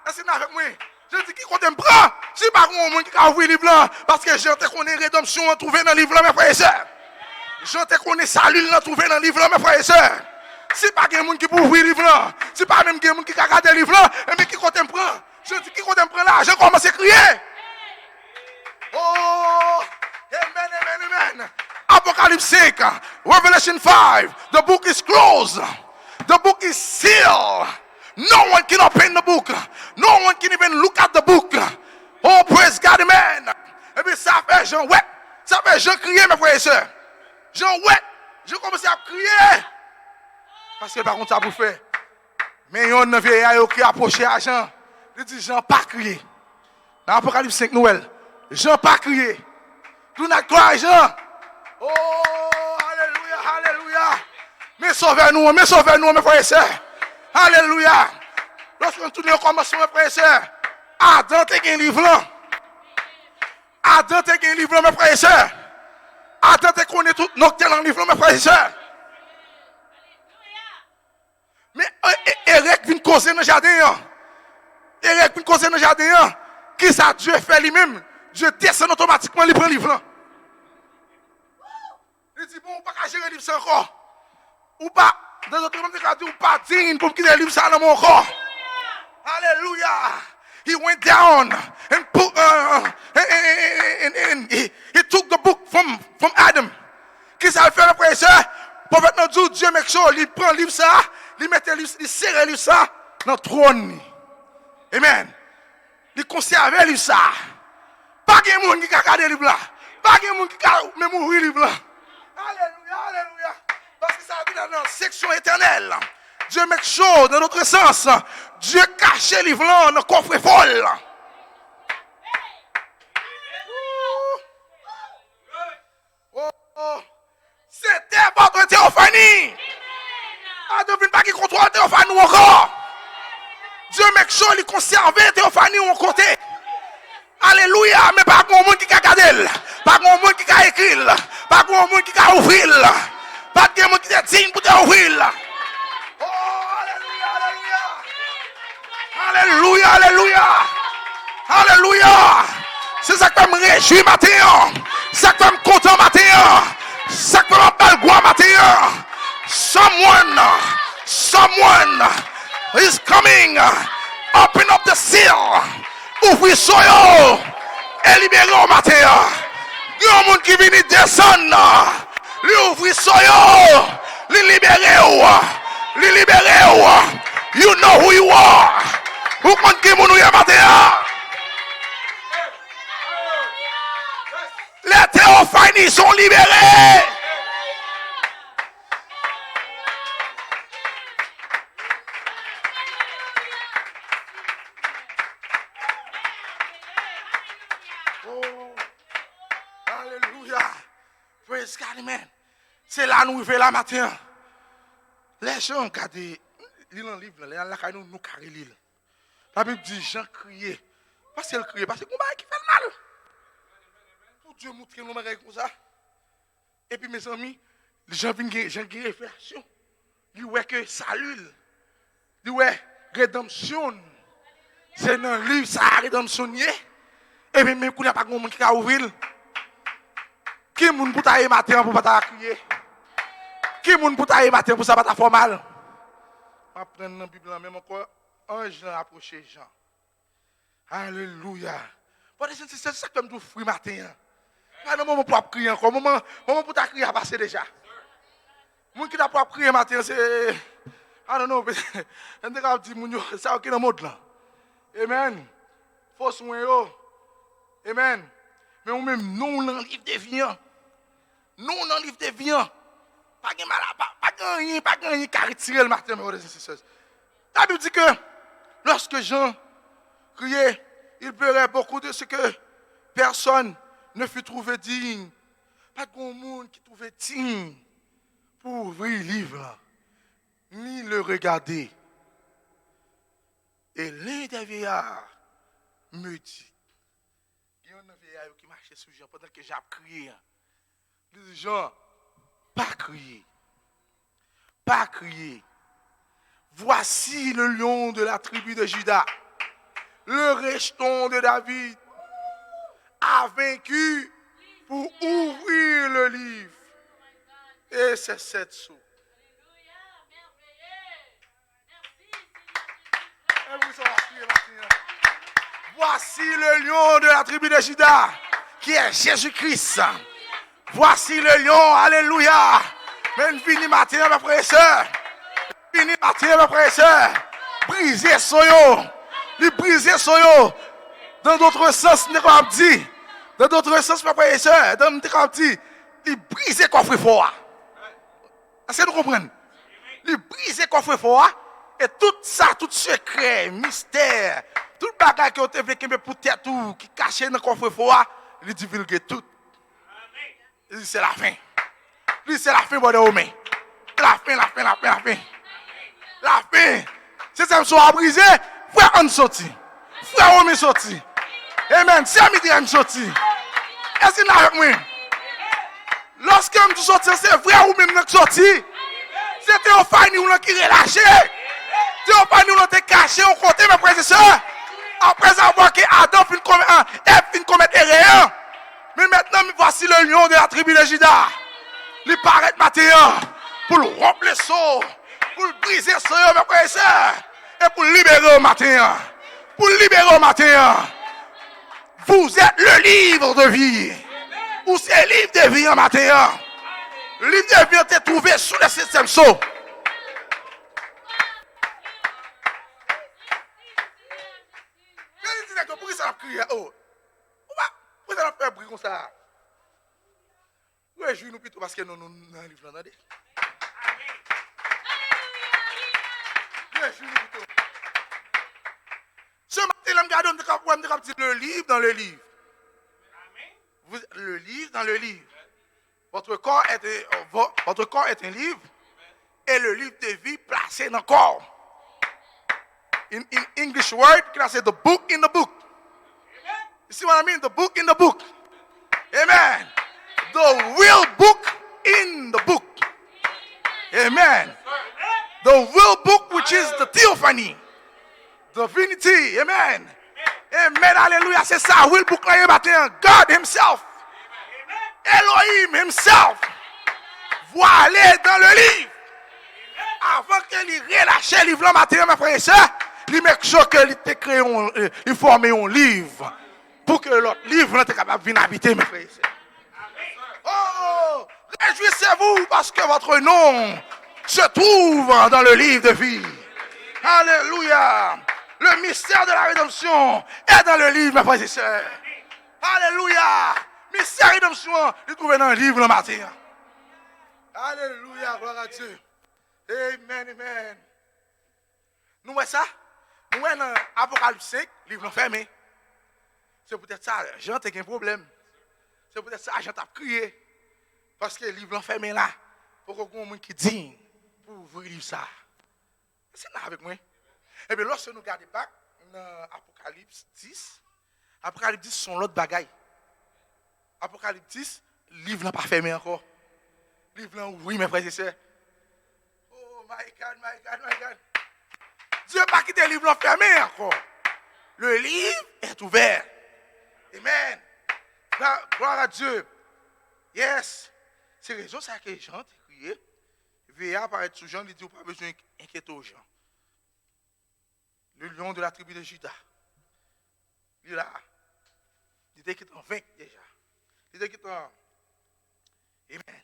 Est-ce que là avec moi? J'ai dit, qui compte me prendre? Si pas un monde qui a ouvert le livre, parce que j'ai connais rédemption trouvée dans le livre, mes frères et sœurs. J'ai connais salut trouvé dans le livre, mes frères et sœurs. Si pas un monde qui peut ouvrir le livre, si pas même un monde qui a regardé le livre, mais qui compte me prendre? Je dis, qui compte me prendre là? J'ai commencé à crier. Oh, amen, amen, amen. Apocalypse 5, Revelation 5, the book is closed. The book is sealed. No one can open the book. No one can even look at the book. Oh, praise God, amen. Et puis ça fait Jean ouais. Ça fait Jean crier, mes frères et sœurs. Jean ouais. Je commence à crier. Parce que par contre, ça vous fait. Mais il y a un vieillard qui a approché à Jean. Il dit, Jean pas crier. Dans Apocalypse 5, Noël. Jean pas crier. Tout n'a pas Jean. Oh, alléluia, alléluia. Mais sauvez-nous, mes frères et sœurs. Alléluia. Lorsqu'on tourne au commencement, mes frères et sœurs, Adam t'es un livre là. Adam t'es un livre là, mes frères et sœurs. Adam t'es connaît tout nocturne en livre là, mes frères et sœurs. Mais Eric vient causer dans le jardin. Eric vient causer dans le jardin. Qui ça Dieu fait lui-même? Dieu descend automatiquement, il prend le livre là. Il dit, bon, on ne peut pas gérer le livre ça encore. Ou pas, dans notre monde, il dit, ou pas digne pour quitter le livre ça dans mon corps. Alléluia. He went down and put, he took the book from Adam. Qu'est-ce qu'il fait, mes frères et sœurs? Prophète nous dit, Dieu make sure, il prend le livre ça, il met le livre, il serre le livre ça dans le trône. Amen. Il conserve le livre ça. Pas de monde qui a gardé le livre là. Pas de monde qui a même mourir livre là. Alléluia, alléluia. Parce que ça a dit dans la section éternelle. Dieu met chaud dans notre sens. Dieu cache les livres là dans le coffre folle. C'était votre théophanie. Ah, devine pas qui contrôle la théophanie ou encore. Dieu met chaud, il conserve la théophanie ou côté. Alléluia, mais pas grand monde qui a regardé, pas grand monde qui a écrit, pas grand monde qui a ouvert, pas grand monde qui est digne pour ouvrir. Oh, alléluia, alléluia. Alléluia, alléluia. Alléluia. C'est ça que je me réjouis matin. C'est ça que je me content matin. C'est ça que je me belle gloire matin. Someone is coming. Open up the seal. Ouvrez soyo. Et libérez au matin. Il y a un monde qui vient descendre. Lui ouvrir soyo. Lui libérez. Lui libérez. You know who you are. Vous comptez qui vous est matin. Les théophanies sont libérés. Oh, alléluia. Praise God, amen. C'est là nous vivons la matin. Les gens regardent l'île en livre, là nous carré l'île. La Bible dit Jean criait. Parce qu'elle criait, parce que combat qui fait le mal. Pour Dieu montrer nous comme ça. Et puis mes amis, les gens viennent réflexion. Ils voient que salut, ils voient rédemption. C'est dans le livre ça rédemption. Et puis même quand il n'y a pas de monde qui a ouvert. Qui est moun pour tailler matin pour pas crier? Qui est moun pour tailler matin pour ça pas faire mal? On va prendre dans la Bible même encore un Jean approché Jean. Alléluia. C'est ça que je me fruit matin. Pas de moment pour crier encore. Moment pour ta crier à passer déjà. Moun qui t'a pas crier matin c'est I don't know. On te dit moun ça OK dans mode là. Amen. Faut soin yo. Amen. Mais on même nous dans le livre de vie. Nous dans le livre de vie. Pas de mal, pas de qui a retiré le matin, mes frères. La Bible dit que lorsque Jean criait, il pleurait beaucoup de ce que personne ne fut trouvé digne. Pas de monde qui trouvait digne pour ouvrir le livre, ni le regarder. Et l'un des vieillards me dit, il y a un vieillard qui marchait sur Jean pendant que j'ai crié. Il dit, Jean, pas crier. Pas crier. Voici le lion de la tribu de Juda. Le rejeton de David a vaincu pour ouvrir le livre. Et c'est cette soupe. Voici le lion de la tribu de Juda qui est Jésus-Christ. Voici le lion, alléluia. Mais fini matin, mes frères et sœurs. Fini matin, mes frères et sœurs. Briser soyo. Il briser soyo. Dans d'autres sens, n'est pas dit. Dans d'autres sens, mes frères et sœurs. Dans d'autres dit, il briser coffre fort. Est-ce que nous comprenons? Il briser coffre fort. Et tout ça, tout secret, mystère, tout le bagage qui ont été vécu pour tête ou qui caché dans le coffre fort, il divulgue tout. Il dit c'est la fin. Il dit c'est la fin, bon de homme. La fin. La fin. C'est ça que je suis brisé. Frère, on sorti. Frère, on est sorti. Amen. C'est à midi, on sorti. Est-ce qu'il est avec moi? Lorsque je suis sorti, c'est vrai ou même qui sorti. C'était au famille ou qui relâché. C'était au famille ou qui caché au côté, mes frères et sœurs. Après avoir que Adam fin commettre erreur. Mais maintenant, voici le lion de la tribu de Juda. Il paraît matin pour le rompre le saut, pour le briser le saut, mes frères et sœurs, et pour le libérer au matin. Pour le libérer au matin. Vous êtes le livre de vie. Ou c'est le livre de vie en matin. Le livre de vie a été trouvé sous le septième saut. Pourquoi ça a crié? Oh, pourquoi ça a fait bruit comme ça? réjouissons-nous plutôt parce que nous dans le livre, entendez? Réjouissons-nous plutôt. Ce matin, je regarde le livre dans le livre. Le livre dans le livre. Votre corps est un livre et le livre de vie placé dans le corps. In English word, can I say the book in the book? You see what I mean? The book in the book. Amen. The real book in the book. Amen. The real book which is the theophany. Divinity. Amen. Amen. Hallelujah. C'est ça. Real book là matin. God himself. Elohim himself. Voilà dans le livre. Avant qu'il relâche le livre là matin, mes frères et sœurs, il met sûr qu'il te crée il forme un livre pour que l'autre livre soit capable de venir habiter, mes frères et sœurs. Oh, réjouissez-vous parce que votre nom se trouve dans le livre de vie. Alléluia. Le mystère de la rédemption est dans le livre, mes frères et sœurs. Alléluia. Mystère de la rédemption, il est trouvé dans le livre le matin. Alléluia, gloire à Dieu. Amen, amen. Nous voyons ça? Nous voyons dans Apocalypse 5, livre fermé. C'est peut-être ça, Jean a un problème. C'est peut-être ça, Jean a crié. Parce que le livre fermé là, pour qu'on ait un monde qui digne pour ouvrir le livre ça. C'est là avec moi. Et bien, lorsque nous regardons pas dans Apocalypse 10, Apocalypse 10 sont l'autre bagaille. Apocalypse 10, le livre n'a pas fermé encore. Le livre là ouvert, mes frères et sœurs. Oh my God, my God, my God. Dieu n'a pas quitté le livre fermé encore. Le livre est ouvert. Amen. Gloire à Dieu. Yes. C'est raison ça que Jean a crié. Veillez à apparaître sous Jean, il dit, pas besoin d'inquiéter aux gens. Le lion de la tribu de Juda. Il est là. Il était qui en 20 déjà. Il était qui en... Amen.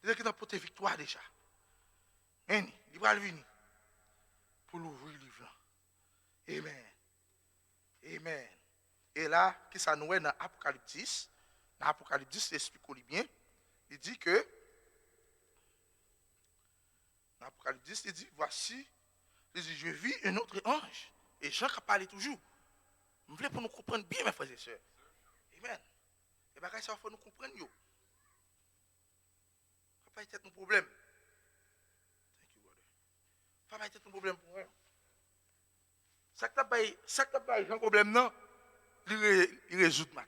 Il était qui en pour tes victoires déjà. Amen. Il va venir pour l'ouvrir le livre. Amen. Amen. Et là, qui ça nous est dans Apocalypse 10. Dans Apocalypse 10, il explique bien. Il dit que, dans Apocalypse 10, il dit, voici, il dit, je vis un autre ange. Et Jean qui a parlé toujours. Je voulais pour nous comprendre bien, mes frères et sœurs. Amen. Et bien, ça, il faut nous comprendre. Ça va pas être un problème. Thank you, brother. Ça va pas être un problème pour moi. Ça que tu as un problème, non, il résout matin.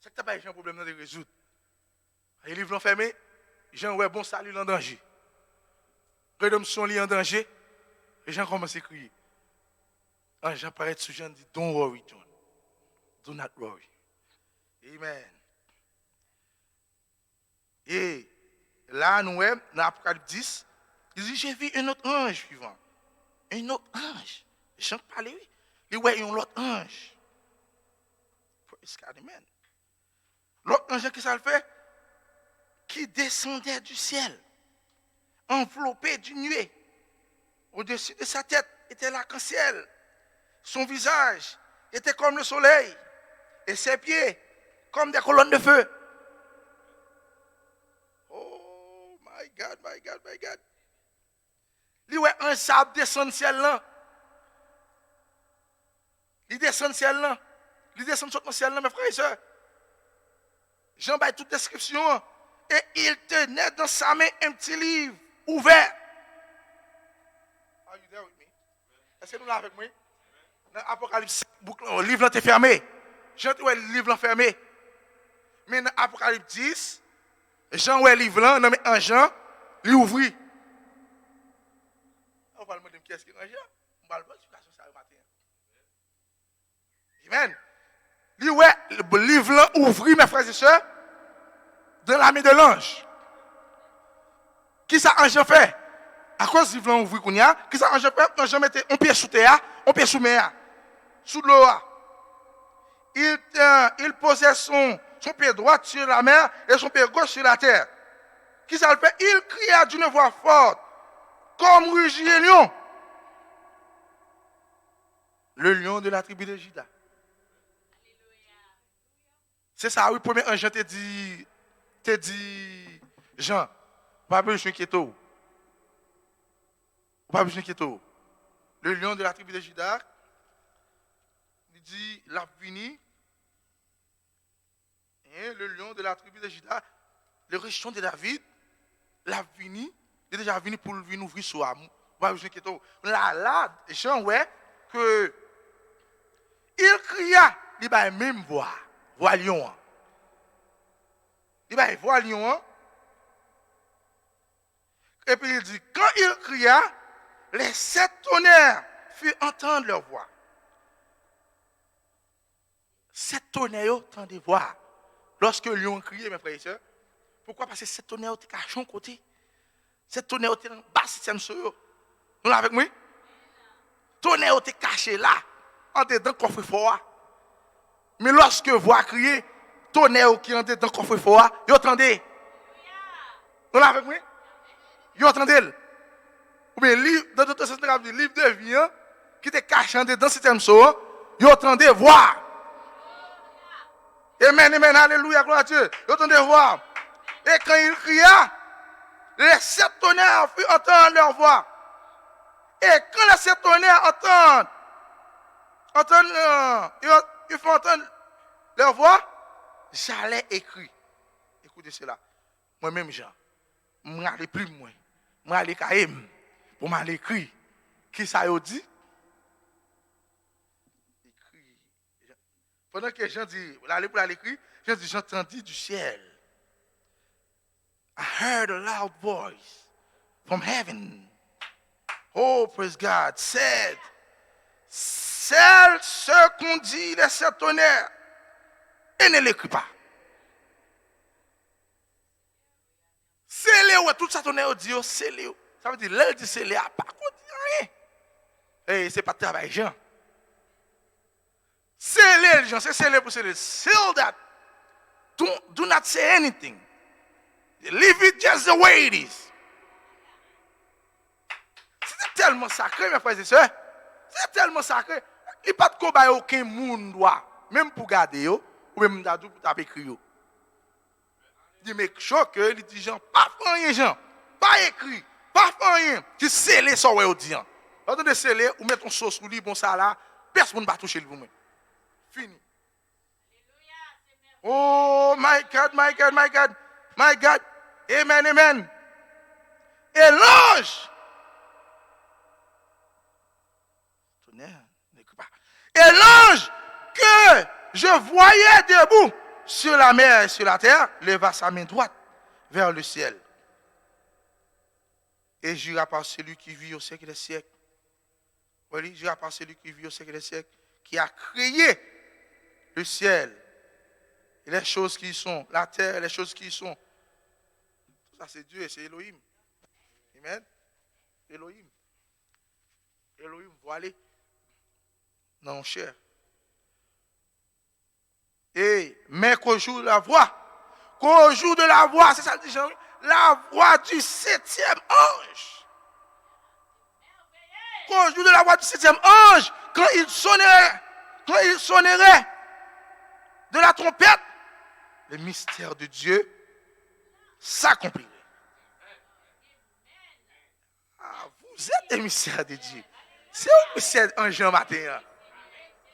Ça que tu as un problème, non, il résout. Les livres fermés, Jean ouais bon salut en danger. Rédemption li en danger. Et Jean commence à crier. Jean paraît sous Jean dit, don't worry, John. Do not worry. Amen. Et là, nous, dans Apocalypse 10, il dit, j'ai vu un autre ange suivant. Un autre ange. Jean parlait, oui. Il voit un autre ange. Praise God, amen. L'autre ange, qu'est-ce que ça le fait? Qui descendait du ciel, enveloppé d'une nuée. Au-dessus de sa tête était l'arc-en-ciel. Son visage était comme le soleil et ses pieds comme des colonnes de feu. Oh my God, my God, my God. Il y a un sable descend du ciel là. Il descend du ciel là. Il descend du ciel là, mes frères et sœurs. Jean baille toute description. Et il tenait dans sa main un petit livre ouvert. Are you there with me? Est-ce que nous là avec moi? Dans Apocalypse, le livre est fermé. Jean ouais le livre fermé. Mais dans Apocalypse 10, Jean ouais le livre là, nommé un Jean, il ouvre. On va demander qui est-ce qui est un Jean? On va le voir explication ça le matin. Amen. Il ouais le livre là ouvre, mes frères et sœurs. Dans la main de l'ange. Qui ça ange fait? À cause du livre ouvert qu'on y a, qui ça ange fait? L'ange mettait un pied sous terre, un pied sous mer, sous l'eau. Il posait son pied droit sur la mer et son pied gauche sur la terre. Qui ça le fait? Il cria d'une voix forte, comme rugit un lion. Le lion de la tribu de Juda. C'est ça, oui, premier ange te dit. te dit, Jean, pas besoin d'inquiéter. Pas besoin d'inquiéter. Le lion de la tribu de Juda, il dit, l'a vini. Et le lion de la tribu de Juda, le restant de David, l'a vini. Il est déjà venu pour venir ouvrir soi. Pas besoin d'inquiéter. Là, Jean, ouais, que il cria, il va même voir lion. Il va voir lion. Et puis il dit, quand il cria, les 7 tonnerres firent entendre leur voix. 7 tonnerres entendaient voir. Lorsque le lion criait, mes frères et sœurs, pourquoi? Parce que 7 tonnerres étaient cachés à côté. 7 tonnerres étaient en bas, 7e sur eux. Vous l'avez avec moi? Tonnerre était caché là, en dedans du coffre-fort. Mais lorsque voix crier, tonnerre qui entre dans le coffre-fort, vous entendez? Vous l'avez avec moi? Vous entendez? Ou bien, dans d'autres sens, le livre de vie, qui était caché en dedans du 7e sur, vous entendez voix. Amen, amen, alléluia, gloire à Dieu. Vous entendez voix. Et quand il cria, les 7 tonnerres firent entendre leur voix. Et quand les 7 tonnerres ils font entendre leur voix, j'allais écrire. Écoutez cela. Moi-même, Jean, je ne vais aller plus loin. Je vais aller Kaïm pour m'aller écrire. Qui ça y dit? Écrit. Pendant que Jean dit, aller pour aller écrire, Jean dit, j'entendis du ciel. I heard a loud voice from heaven. Oh, praise God, said, celle ce qu'on dit les 7 tonnerres, et ne l'écrit pas. C'est Léo, tout ça tonnerre dit, c'est Léo. Ça veut dire, l'elle dit c'est Léo, pas qu'on dit rien. Et c'est pas travail, Jean. C'est Léo, Jean, c'est Léo pour c'est Léo. Seal that. Do not say anything. Leave it just the way it is. C'est tellement sacré, mes frères et sœurs. C'est tellement sacré. Il n'y a pas de combat aucun monde doit, même pour garder, ou même pour taper écrit. Il make sure que les gens, pas rien, gens, pas écrit, pas rien, qui scellé sur le dit. Quand on est scellé, ou met ton sauce sur lui, bon ça là, personne ne va toucher le vous-même. Fini. Oh my God, my God, my God, my God. Amen, amen. Et l'ange, et l'ange que je voyais debout sur la mer et sur la terre leva sa main droite vers le ciel. Et jura par celui qui vit au siècle des siècles. Oui, jura par celui qui vit au siècle des siècles, qui a créé le ciel et les choses qui y sont, la terre et les choses qui y sont. Tout ça c'est Dieu et c'est Elohim. Amen. Elohim. Elohim, voilà. Non, cher. Et, mais qu'au jour de la voix, c'est ça le dit Jean, la voix du 7e ange. Qu'au jour de la voix du 7e ange, quand il sonnerait de la trompette, le mystère de Dieu s'accomplirait. Ah, vous êtes le mystère de Dieu. C'est un mystère en Jean matin.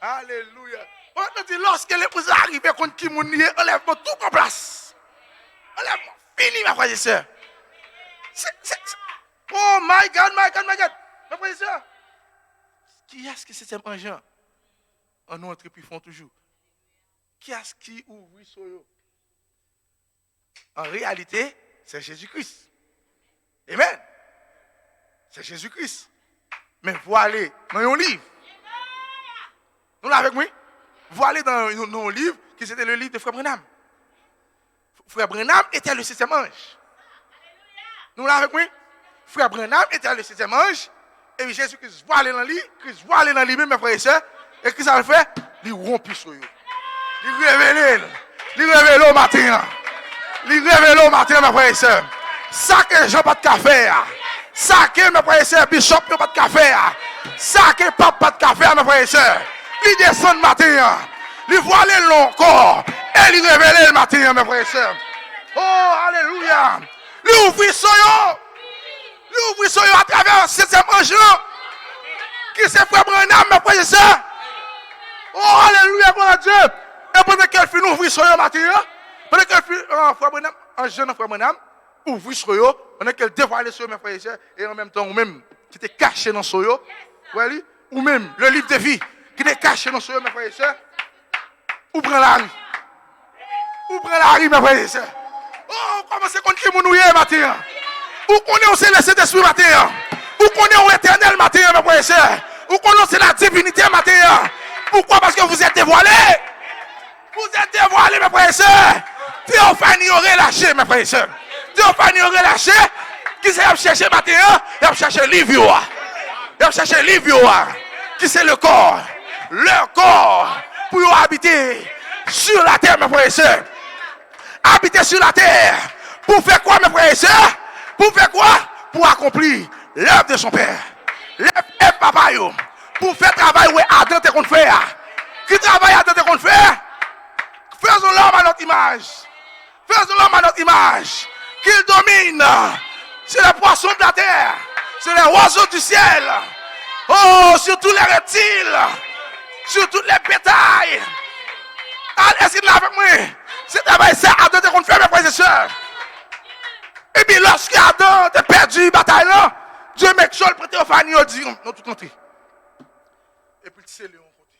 Alléluia. On dit, lorsque l'épouse arrive contre qui moun nié, enlève-moi tout en place. Enlève-moi. Fini, ma frère et sœur. Oh my God, my God, my God. Ma frère et sœur. Qui est-ce que c'est un Jean? En nous, entre puis font toujours. Qui est-ce qui ouvre sur eux? En réalité, c'est Jésus-Christ. Amen. C'est Jésus-Christ. Mais voilà, dans un livre. Nous l'avons avec moi. Voilà dans un livre qui c'était le livre de Frère Branham. Frère Branham était le 7e ange. Nous l'avons avec moi. Frère Branham était le 7e ange. Et puis Jésus-Christ voit aller dans lui. Christ voit aller dans lui-même, mes frères et sœurs. Et qu'est-ce qu'il fait? Il rompt sur eux. Il révèle. Il révèle au matin. Il révèle au matin, mes frères et sœurs. Ça que Jean pas de café. Ça que mes frères et sœurs, Bishop pas de café. Ça que Pape pas de café, mes frères et sœurs. Il descend le matin. Il voit les longs corps. Et il révèle le matin, mes frères et sœurs. Oh, alléluia. Lui ouvrir son yo. Lui ouvrir son yo à travers ce 7e ange. Qui s'est frère Branham, mes frères et sœurs. Oh, alléluia, gloire à Dieu. Et pendant qu'elle finit d'ouvrir son yo matin, pendant qu'elle finit, frère Branham, un jeune frère Branham, ouvrir son yo, pendant qu'elle dévoile son yo, mes frères et sœurs, et en même temps, ou même, qui était caché dans son yo, ou même, le livre de vie, qui était caché dans son yo, mes frères et sœurs, ouvrez la rue. Ouvrez la rue, mes frères et sœurs. Oh, commencez à contre qui nous y matin. Où connaissez le Saint-Esprit matin. Où connaissez l'éternel matin, mes frères et sœurs. Où connaissez la divinité matin. Pourquoi? Parce que vous êtes dévoilés. Vous êtes dévoilés, mes frères et sœurs. Théophanie aurait lâché, mes frères et sœurs. Théophanie aurait lâché. Qui s'est cherché matin? Il a cherché Livio. Il a cherché Livio. Qui c'est le corps? Leur corps. Pour habiter sur la terre, mes frères et sœurs. Habiter sur la terre. Pour faire quoi, mes frères et sœurs? Pour faire quoi? Pour accomplir l'œuvre de son père. L'œuvre papa yo. Pour faire travail où Adam te compte faire. Qui travaille Adam te compte faire? Faisons l'homme à notre image. Faisons l'homme à notre image. Qu'il domine. C'est les poissons de la terre. C'est les oiseaux du ciel. Oh, sur tous les reptiles. Sur toutes les bétails. Est-ce qu'il est avec moi? C'est travail, c'est Adam te compte faire, mes frères et sœurs. Et puis lorsque Adam a perdu la bataille là, Dieu met Saul pour Théophanie, il dit, non, tout compté. Et puis c'est Léon côté.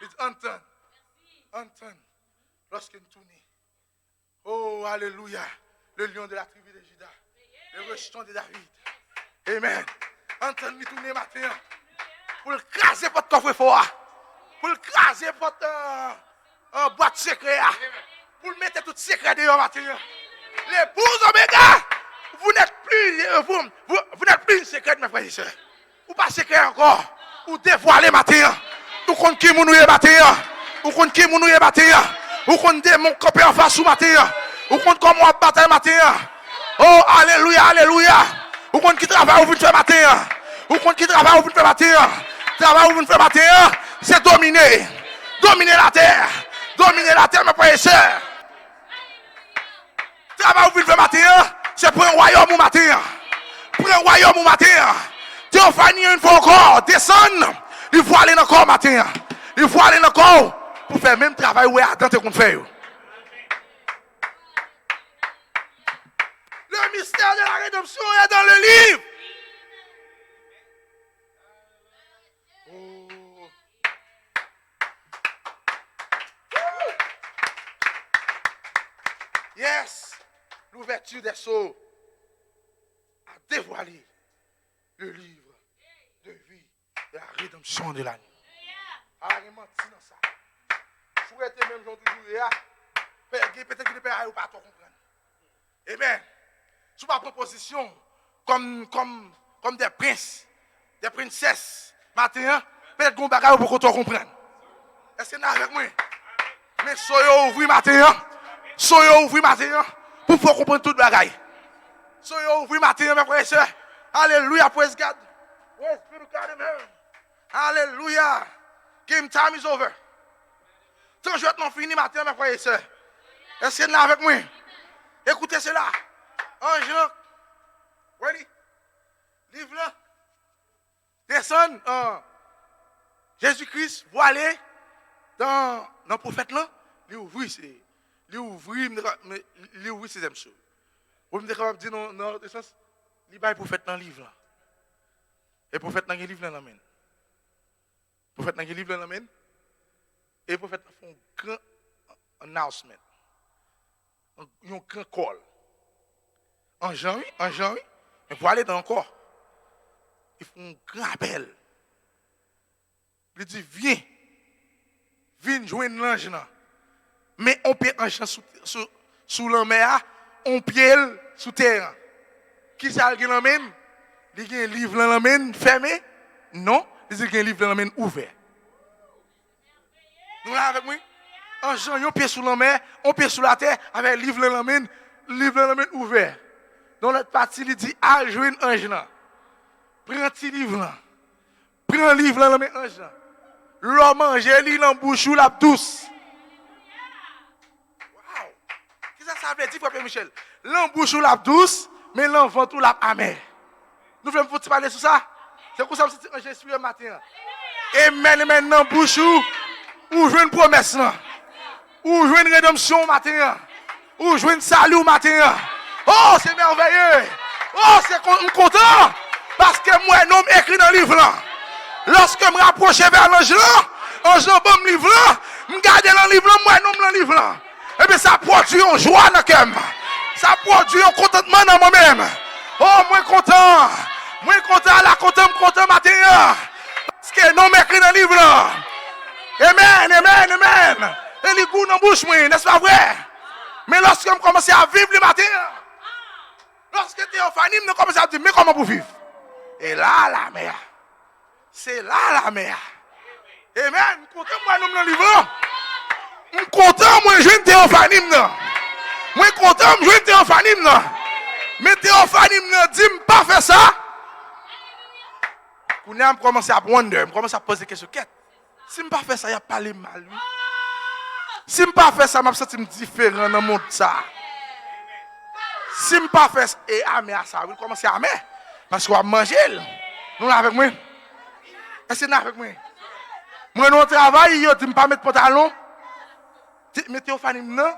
Il dit, entend. Lorsqu'il tourne. Oh, alléluia. Le lion de la tribu de Juda. Le rejeton de David. Amen. Entend-nous tourner matin. Pour le craser votre coffre fort. Pour le craser votre boîte secrète. Pour le mettre tout secret de matin. L'épouse Oméga, vous n'êtes plus une secrète, mes frères et sœurs. Vous pas secret encore. Vous dévoilez matin. Vous comptez qui nous est matin. Vous comptez qui nous est matin. Vous comptez mon copain en face au matin. Vous comptez comment on bataille matin. Oh, alléluia, alléluia. Vous comptez qui travaille vous faire matin. Vous comptez qui travaille vous faire matin. Travail vous faire matin, c'est dominer. Dominer la terre. Dominer la terre, mes frères et sœurs. Travail vous faire matin, c'est pour un royaume au matin. Pour un royaume au matin. Théophanie, une fois encore, descendre. Il faut aller dans le corps matin. Il faut aller dans le corps pour faire le même travail où Adam te compte faire. Le mystère de la rédemption est dans le livre. Oh. Yes. L'ouverture des sceaux a dévoilé le livre de vie de la rédemption de l'année. Ah, il menti dans ça. Je souhaitais même jour toujours, peut-être que les pères n'ont pas tout comprendre. Amen. Sous ma proposition, comme des princes, des princesses, matin, peut-être qu'on va pas tout comprendre. Est-ce que vous êtes avec moi? Mais soyez ouvris matin, soyez ouvris matin, pour pouvoir comprendre tout le bagaille. Soyez ouvris matin, mes frères et sœurs. Alléluia, praise God. Yes, Spirit God in heaven. Alléluia. Game time is over. Tant que je vais fini matin, mes frères et sœurs. Est-ce que vous êtes avec moi? Écoutez cela. Un Jean. Ready? Livre là. Descend. Jésus-Christ, vous allez dans le prophète là. Il ouvrit ses émissions. Vous me dites dans le sens, il va le prophète dans le livre là. Et le prophète dans le livre là l'amène. Le prophète dans le livre là l'amène. Et le prophète fait un grand announcement. Un grand call. En janvier, mais pour aller dans le corps, ils font un grand appel. Il dit, viens joindre l'ange là. Mais on peut un champ sous la mer, on peut sous terre. Qui ça qui l'emmène? Il y a un livre dans l'emmène fermé? Non, il y a un livre dans l'emmène ouvert. Nous là avec moi? Un champ, on peut sous la mer, on peut sous la terre, avec un livre dans l'emmène ouvert. Dans l'autre partie, il dit, ah, joindre l'ange là. Prends un petit livre là. Prends un livre là, l'emmène ange là. L'homme mange, il en bouche ou la douce. ça veut dire, frère Michel, l'embouche ou la douce, mais l'enfant ou la amer. Nous voulons vous parler sur ça. C'est pour ça que je suis le matin. Et maintenant, bouche ou jouer une promesse, ou jouer une rédemption matin, ou jouer une salut matin. Oh, c'est merveilleux. Oh, c'est content. Parce que moi, un homme écrit dans le livre là. Lorsque je me rapproche vers l'ange là, l'ange là, bon, le livre là, je regarde dans le livre là, moi, un homme dans le livre là. Et bien, ça produit une joie dans le cœur. Ça produit un contentement dans moi-même. Oh, moi, content. Moi, content, la content matin. Parce que un homme écrit dans le livre là. Amen, amen, amen. Et les goûts dans la bouche, n'est-ce pas vrai? Mais lorsque je commence à vivre le matin, lorsque tu es en famille, je commence à dire, mais comment vous vivre? Et là, la mère. C'est là, la mère. Amen. Je suis content, moi, dans le livre. Je suis content, moi, je suis en famille. Je suis content, je suis en famille. Mais tu es en famille, dis-moi pas faire ça. Je commence à wonder, je commence à poser des questions. Si je ne pas faire ça, il n'y a pas les mal. Si je ne pas faire ça, je me sens différent dans le monde. Si je ne pas faire ça, et amer ça, je commence à amer. Parce qu'on va manger. Nous avec moi. Est-ce que vous avec moi? Moi, nous travaillons, je ne dis pas mettre pantalon. Mettez au famille, non?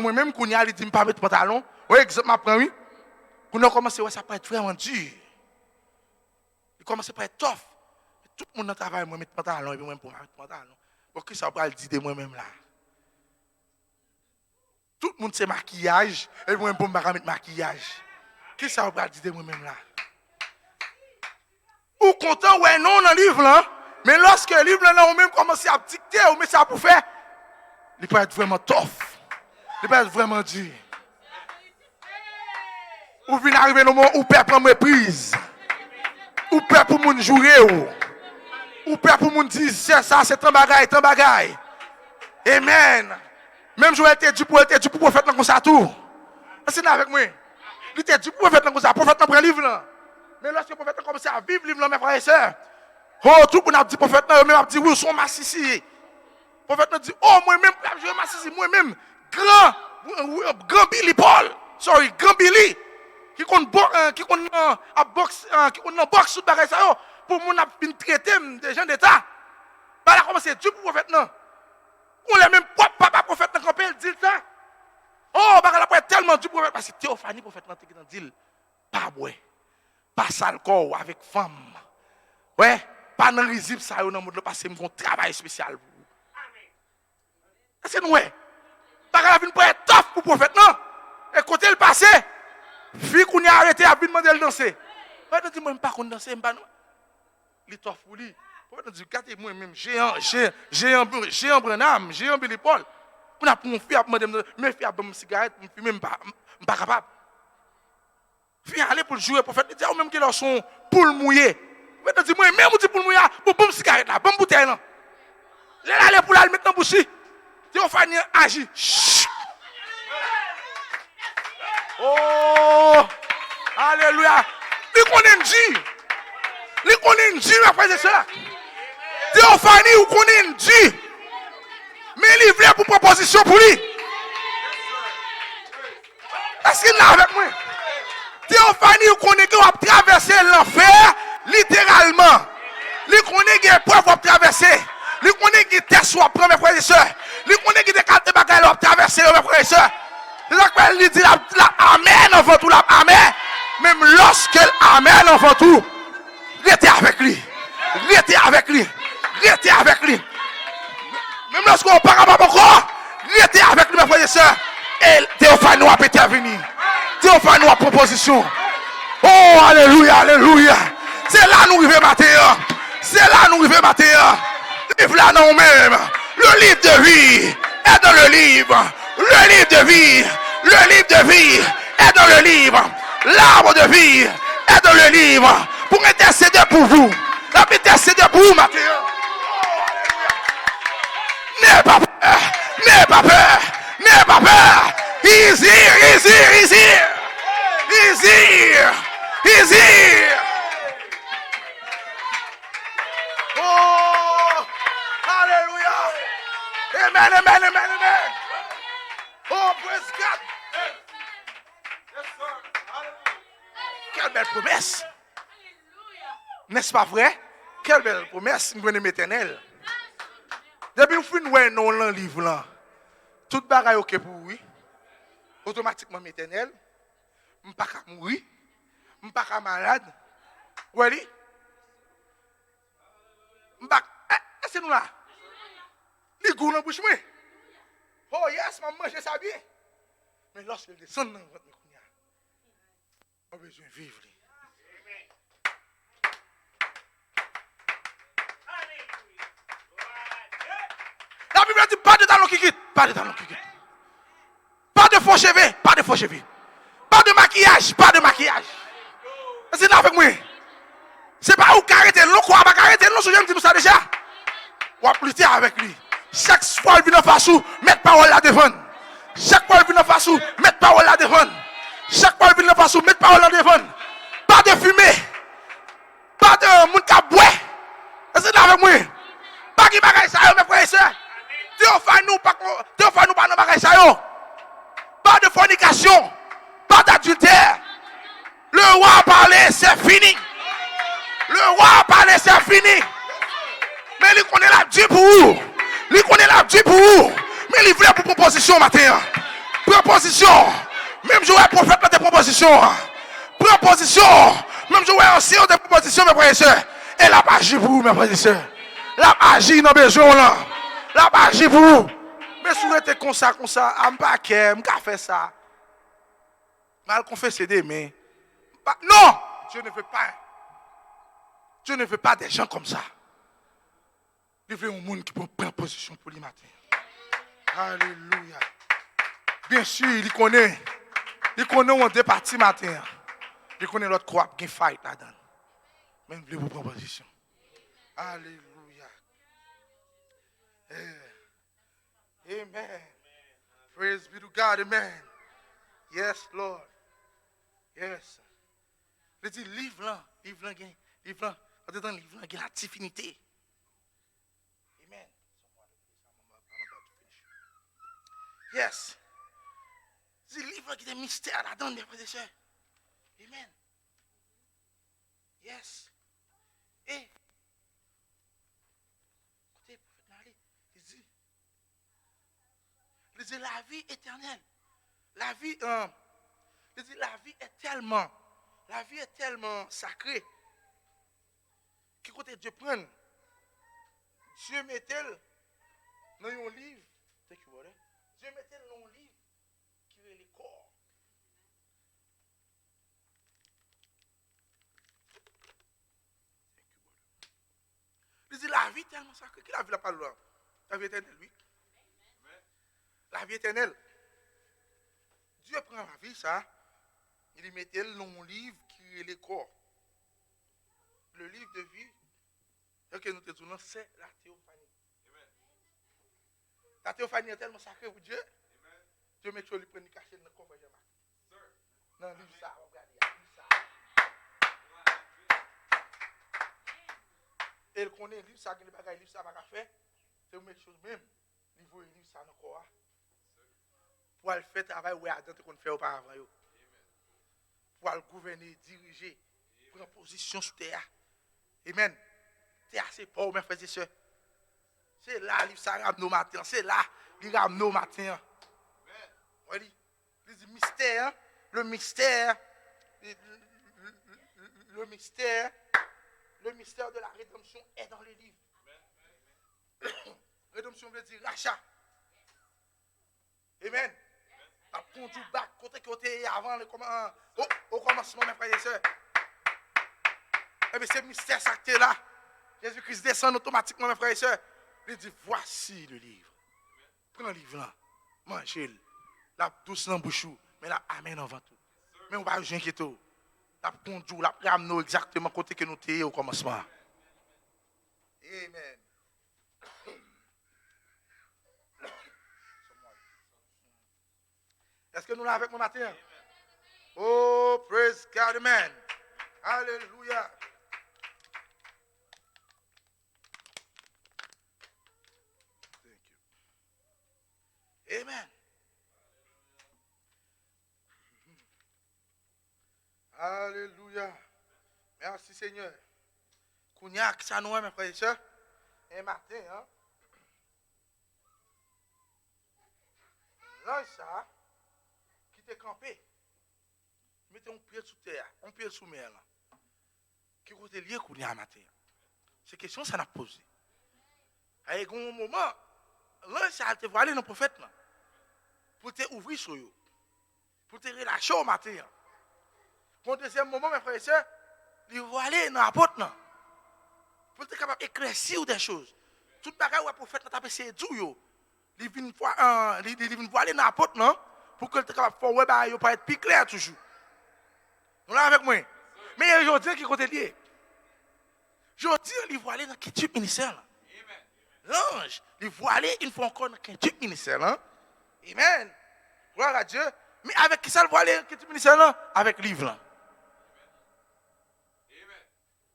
Moi-même, quand je dis pas mettre pantalon. Oui, exactement, oui. Quand on commence à ça peut être vraiment dur. Il commence à être tough. Tout le monde travaille, moi, mettre pantalon, et puis moi, pour mettre pantalon. Pour qui ça va le dire de moi-même là? Tout le monde c'est maquillage, et moi, pour mettre maquillage. Qui ça va le dire de moi-même là? Ou content, ouais, non, dans le livre là. Mais lorsque le livre là, on même commence à dicter, on met ça pour faire, il peut être vraiment tough. Il peut être vraiment dur. Ou vient arriver le moment où père prend méprise. Ou père pour moun jouer ou père pour moun dire c'est ça, c'est un bagaille. Amen. Même jouer était du pour prophète comme ça tout. C'est avec moi. Il était du prophète comme ça, prophète prend livre là. Mais lorsque le prophète commence à vivre livre là, mes frères et sœurs, oh, tout le monde a dit prophète là, même a dit oui, son massissi. Le prophète dit oh, moi-même, je massissi, moi-même, grand Billy Paul, grand Billy, qui compte boxe, qui compte boxe sous bagage ça, pour mon a fin traiter des gens d'état. Bah là, commence Dieu pour prophète là. On l'a même papa prophète là, quand il dit ça. Oh, bah là, tellement du prophète, parce que Théophanie, prophète là, qui dit pas ouais. Pas sale corps avec femme. Ouais, pas dans risible ça dans le monde parce que mon travail spécial pour vous. Amen. C'est nous. Pas la vie pour être tough pour prophète non. Et côté le passé, fille qu'on a arrêté a demander de danser. Ouais, dit moi pas qu'on danser, pas non. Il tough pour lui. Prophète dit gardez moi même géant Branham, géant Billy Paul. On a pour mon fille a demander me faire une cigarette pour fumer pas capable. Viens aller pour jouer, prophète, il dit même qu'il a son poule mouillé. Prophète dit moi même dit poule mouillé pour bombe cigarette là, bombe bouteille là. J'ai allé pour la mettre dans bouche. Théophanie agit. Oh! Alléluia. Il connaît Dieu. Il connaît Dieu mes frères et sœurs. Théophanie ou connaît Dieu. Mais il vient pour proposition pour lui. Est-ce qu'il est avec moi? Théophanie, vous connaissez qu'on va traverser l'enfer, littéralement. Vous connaissez qu'il y a des preuves à traverser. Vous connaissez qu'il y a des tests à prendre, mes frères et sœurs. Vous connaissez qu'il y a des cartes de bagages à traverser, mes frères et sœurs. C'est ça qu'il dit la amen avant tout, la amen. Même lorsqu'elle amène avant tout, restez avec lui. Restez avec lui. Restez avec lui. Même lorsqu'on parle pas encore, restez avec lui, mes frères et sœurs. Et Théophanie va intervenir. Théophanie a proposition. Oh, alléluia, alléluia. C'est là nous arrivons matin. C'est là nous arrivons matin. Livre là nous-mêmes. Le livre de vie est dans le livre. Le livre de vie. Le livre de vie est dans le livre. L'arbre de vie est dans le livre. Pour intercéder pour vous. La intercéder pour vous matin. N'aie pas peur. N'aie pas peur. N'aie pas peur. He's here. He's here. He's here. He's here. He's here. Oh, hallelujah. Amen, amen, amen, amen. Oh, praise God. Quelle belle promesse. N'est-ce pas vrai? Quelle belle promesse, nous venons éternel. Depuis que nous voyons dans le livre là, tout bagaille ok pour oui, automatiquement éternel, je ne suis pas mourir, je ne suis pas malade. Oui, c'est nous là. Les goûts dans la bouche. Oh yes, je mange ça bien. Mais lorsque je descends dans votre micro, on a besoin de vivre. La Bible dit pas de talons qui quittent. Pas de talons qui quittent. Pas de faux cheveux. Pas de faux cheveux. Pas de maquillage. Pas de maquillage. C'est là avec moi. C'est pas où carréter. L'eau quoi va carréter. Non, je me dis ça déjà. On va plus avec lui. Chaque fois qu'il vient en face, mettre parole là devant. Chaque fois qu'il vient en face, mettre parole là devant. Chaque fois qu'il vient en face, mettre parole là devant. Pas de fumée. Pas de monde qui boit. C'est là avec moi. Pas qui bagaille ça, mes frères et sœurs. Théophane pas dans bagaille ça. Pas de fornication. Pas d'adultère. Le roi a parlé, c'est fini. Le roi a parlé, c'est fini. Mais il connaît la Dieu pour vous. Il connaît la Dieu pour vous. Mais il voulait pour proposition matin. Proposition. Même je vois un prophète dans des propositions. Proposition. Même je vois un ancien de propositions, mes frères et sœurs. Et la magie pour vous, mes frères et sœurs. La magie dans besoin là. La magie pour vous. Mais si vous êtes comme ça, je ne pas faire ça. Mal confessé des mains. Non! Dieu ne veut pas. Dieu ne veut pas des gens comme ça. Il veut un monde qui peut prendre position pour les matins. Alléluia. Bien sûr, il connaît. Il connaît où on est parti matin. Il connaît l'autre croix qui fight là-dedans. Mais il veut vous prendre position. Alléluia. Amen. Praise be to God. Amen. Yes, Lord. Yes. Il dit livre là, livre là, dans le livre là, il y a la divinité. Amen. Yes. C'est le livre qui est un mystère là-dedans, mes frères et sœurs. Amen. Yes. Et, écoutez, prophète Nali, il dit la vie éternelle. La vie est tellement sacrée. Qui côté Dieu prend, Dieu met-elle dans un livre. Dieu met-elle dans un livre qui est le corps. Il dit la vie est tellement sacrée. Qui la vie la parole là? La vie éternelle, oui. La vie éternelle. Dieu prend la vie, ça. Il met elle dans un livre qui est le corps. Le livre de vie, que nous te disons, c'est la théophanie. Amen. La théophanie est tellement sacrée pour Dieu. Amen. Dieu met lui prendre cacher dans le corps de Jean-Marc. Dans le livre ça, regardez, et il connaît le livre ça, il ne livre ça, pas faire. C'est une chose même. Il veut le livre ça dans le corps. Pour le faire travail où Adam qu'on fait auparavant. Pour le gouverner, diriger, prendre position sur terre. Amen. Terre c'est pauvre, mes frères et sœurs. C'est là, il ramène nos matins. C'est là, il ramène nos matins. Oui, le mystère, le mystère de la rédemption est dans le livre. Rédemption veut dire rachat. Amen. La conduite back, côté avant au commencement, mes frères et sœurs. Eh bien, c'est mystère sacré là. Jésus-Christ descend automatiquement, mes frères et sœurs. Il dit, voici le livre. Prends le livre là, mangez-le. La douce dans la bouche, mais la amène avant tout. Mais on ne va pas inquiéter. La conduite, la ramener exactement côté que nous étions au commencement. Amen. Est-ce que nous l'avons avec nous matin? Oh, praise God, amen. Alléluia. Thank you. Amen. Alléluia. Merci Seigneur. Kounia, ça nous mes frères et sœurs. Un matin, hein. Là, ça, qui t'est campé. Mettez un pied sous terre, un pied sous mer. Qui côté lié Kounia matin. C'est question ça n'a posé. Avec un moment, là, ça te voilé dans le prophète. Là, pour te ouvrir sur eux. Pour te relâcher au matin. Pour le deuxième moment, mes frères et sœurs, il voilé dans la porte. Pour être capable d'éclaircir des choses. Tout le bagage où le prophète n'a pas essayé de dire. Il vient voiler dans la porte, non? Pour que tu sois capable de faire, il pas être plus clair toujours. Vous là avec moi? Mais je dis qu'il côté lié. Je dis qu'il voilé dans le ministère. L'ange, il voilé une fois encore dans le ministère. Amen. Gloire à Dieu. Mais avec qui ça le voilé dans le ministère? Avec le livre.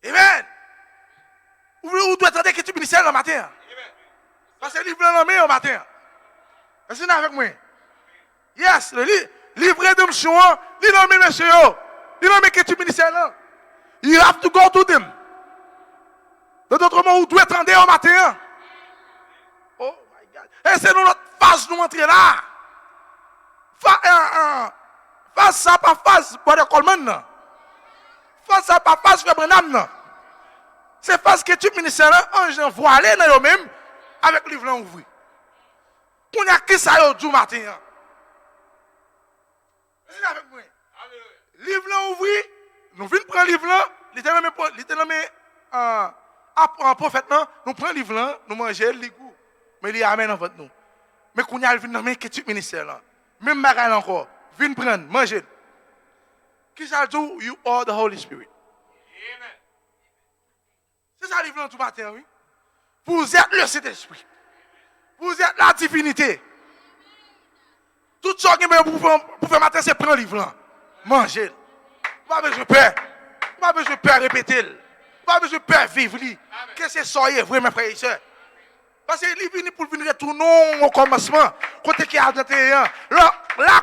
Amen. Vous doit attendre que tu ministère le matin. Parce que le livre est le matin. Est-ce que vous êtes avec moi? Yes, le livre rédemption, il est nommé monsieur. Il est nommé que tu ministère là. You have to go to them. De d'autres mots, vous devez attendre au matin. Oh my God. Et c'est notre phase nous entrer là. Phase ça pas phase pour le Coleman. Phase ça pas phase pour Brenham. C'est parce que tu ministère là, ange voilé dans eux-mêmes avec le livre ouvert. On a qui ça yo du matin. C'est avec moi. Livre ouvert, nous venons prendre le livre là, littéralement en prophète là, nous prenons le livre là, nous mangeons le goût. Mais il amène en votre nous. Mais qu'on y a le nommer que tu ministère là. Même bagarre encore, viens prendre, manger. Qui ça dit? You are the Holy Spirit. Amen. C'est ça le livre là tout matin, oui. Vous êtes le Saint-Esprit. Vous êtes la divinité. Tout ce que vous pouvez faire matin, c'est prendre le livre là. Manger. Pas besoin de peur. Pas besoin de peur répéter. Pas besoin de peur vivre. Qu'est-ce que c'est ça, vrai, mes frères et sœurs? Parce que il vient pour venir retourner au commencement. Côté qui a Adam là,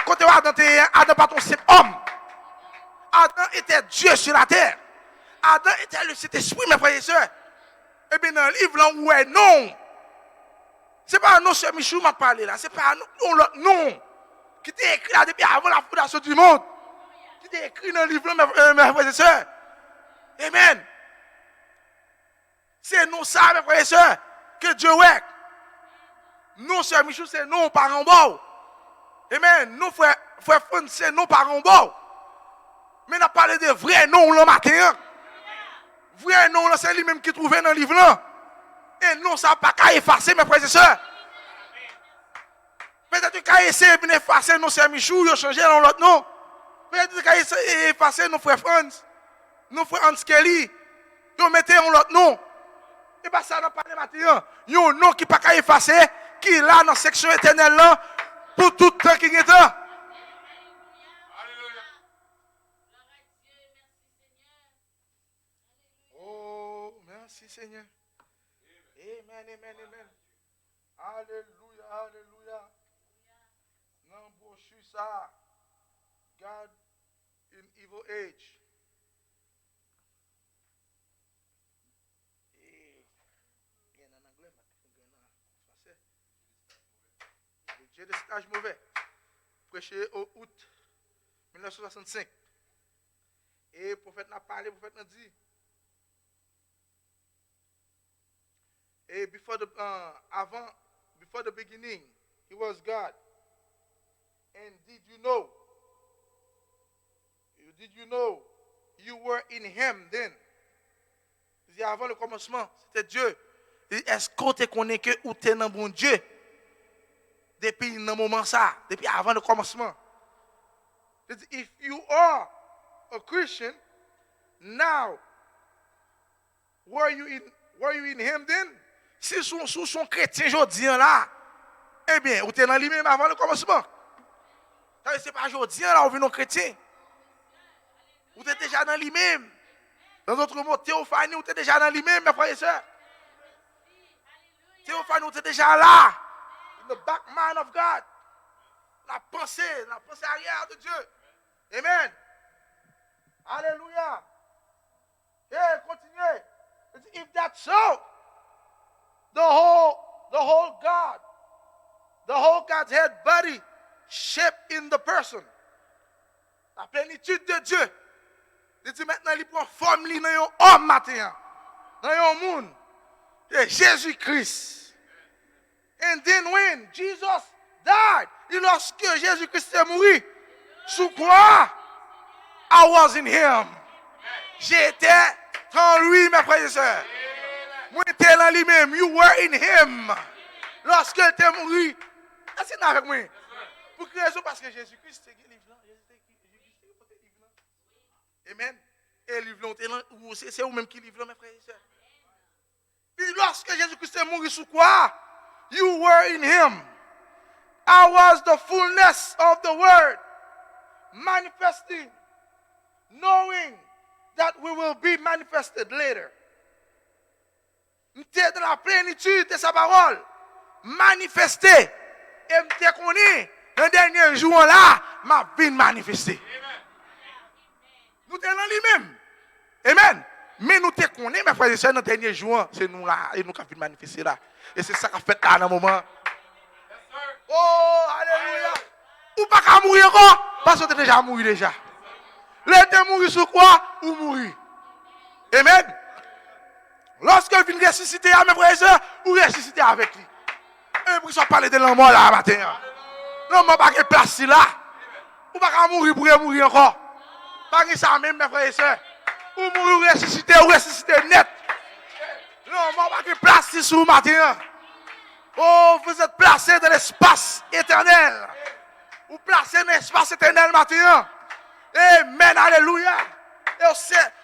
côté Adam Adam pas ton seul homme. Adam était Dieu sur la terre. Adam était le Saint-Esprit, mes frères et sœurs. Et bien dans le livre là, où est non. Ce n'est pas un nom sur Michou m'a parlé là. Ce n'est pas un nom qui était écrit là depuis avant la fondation du monde. Qui était écrit dans le livre là, mes frères et sœurs. Amen. C'est nous ça, mes frères et sœurs, que Dieu est. Nous, sœur Michou, c'est nous parents beaux. Amen. Nous, frère Fon, c'est nous parents beaux. Mais on a parlé de vrais noms le matin. Vrai nom, c'est lui-même qui trouvait dans le livre là. Et non, ça n'a pas qu'à effacer, mes frères et sœurs. Peut-être qu'à essayer d'effacer nos sœurs Michou, ils ont changé dans l'autre nom. Peut-être qu'à essayer d'effacer nos frères Franz, nos frères Hans Kelly, ils ont mis dans l'autre nom. Et bien ça n'a pas de matin. Il y a un nom qui n'a pas qu'à effacer, qui est là dans la section éternelle là, pour tout le temps qui est là. Oh, merci Seigneur. Amen, amen, amen. Alléluia, alléluia. Non, brochure ça. God in evil age. Bien en anglais, bien en français. J'ai des stages mauvais. Prêché au août 1965. Et le prophète n'a parlé, le prophète n'a dit. Before the beginning, he was God. And did you know you were in him then? Il dit avant le commencement, c'était Dieu. Est-ce qu'on te connaît que ou t'es dans bon Dieu? Depuis le moment ça, depuis avant le commencement. If you are a Christian, now, were you in him then? Si son chrétien aujourd'hui là, eh bien, vous êtes dans lui-même avant le commencement. Ce n'est pas aujourd'hui là, vous êtes chrétien. Vous êtes déjà dans lui-même. Dans d'autres mots, Théophanie, vous êtes déjà dans lui-même, mes frères et sœurs. Théophanie, vous êtes déjà là. In the back mind of God. La pensée arrière de Dieu. Amen. Alléluia. Et continuez. If that's so, the whole God's head body shaped in the person. La plénitude de Dieu. Il dit maintenant, il prend forme dans un homme matin. Dans un monde. C'est Jésus-Christ. And then when Jesus died, et lorsque Jésus-Christ est mort, sous quoi? I was in him. J'étais en lui, mes frères et sœurs. Moi, j'étais dans lui-même. You were in him. Lorsque il était mort, est-ce que avec moi? Pour quelle raison? Parce que Jésus-Christ est livrant. Amen. Et livrant, c'est vous-même qui livrant, mes frères et sœurs. Puis lorsque Jésus-Christ est mort, sous quoi? You were in him. I was the fullness of the word, manifesting, knowing that we will be manifested later. M'était dans la plénitude de sa parole, manifesté. Et m'était connu, dans le dernier jour là, m'a vie manifesté. Nous sommes dans lui-même. Amen. Mais nous te connaissons, mes frères et sœurs, dans le dernier jour, c'est nous là, et nous qui avons manifesté là. Et c'est ça qu'on fait là dans le moment. Oh, alléluia. Ou pas qu'à mourir encore, parce que tu es déjà mort déjà. Là, tu es mort sur quoi? Ou mourir. Amen. Lorsque vous venez ressusciter, mes frères et sœurs, ou ressusciter avec lui. Et pour ça, parler de l'homme là, matin. L'homme n'a pas de place là. Ou pas qu'à mourir pour mourir encore. Pas que ça même, mes frères et sœurs. Ou mourir ou ressusciter net. Non, on va pas placer sur le matin. Oh, vous êtes placés dans l'espace éternel. Vous placez dans l'espace éternel matin. Amen, alléluia. Et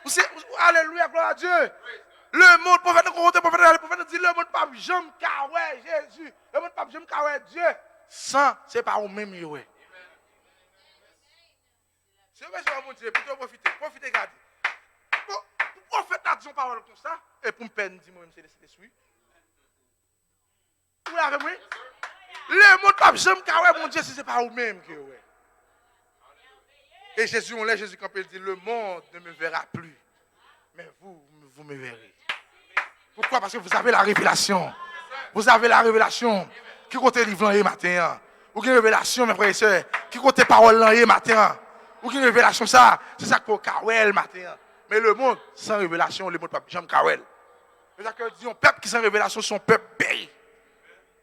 vous savez, alléluia, gloire à Dieu. Le monde, le prophète dit, le monde pas jamais kawé Jésus. Le monde pas jamais kawé Dieu. Sans, c'est pas au même yowé. C'est vrai, c'est mon Dieu, plutôt profitez, gardez. Pour faire ta disons parole comme ça, et pour me peine, dis-moi, c'est les suites. Vous l'avez moi? Le monde pas jamais kawé, mon Dieu, si c'est pas au même que ouais. Et Jésus, on l'a, Jésus quand il dit, le monde ne me verra plus. Mais vous me verrez. Pourquoi? Parce que vous avez la révélation. Vous avez la révélation. Qui compte livre l'an matin? Ou une révélation, mes frères et sœurs? Qui compte parole l'an matin? Ou une révélation ça? C'est ça qu'on kawel matin. Mais le monde sans révélation, le monde pas jamais kawel. C'est ça que dit, un peuple qui sans révélation, son peuple périt.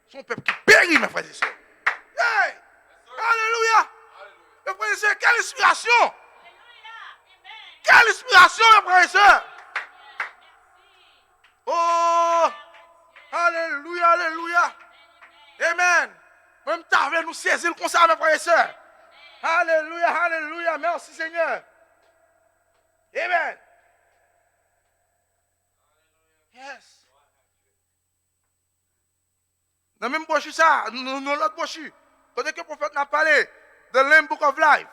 Son peuple qui périt, mes frères et sœurs. Hey! Alléluia! Mes frères et sœurs, quelle inspiration! Quelle inspiration, mes frères et sœurs! Oh! Alléluia, alléluia! Amen! Même temps, nous saisir comme ça, mes frères et sœurs. Alléluia, alléluia. Merci Seigneur. Amen. Yes. Dans le même brochure, ça, dans l'autre brochure, quand le prophète n'a parlé de Lamb Book of Life.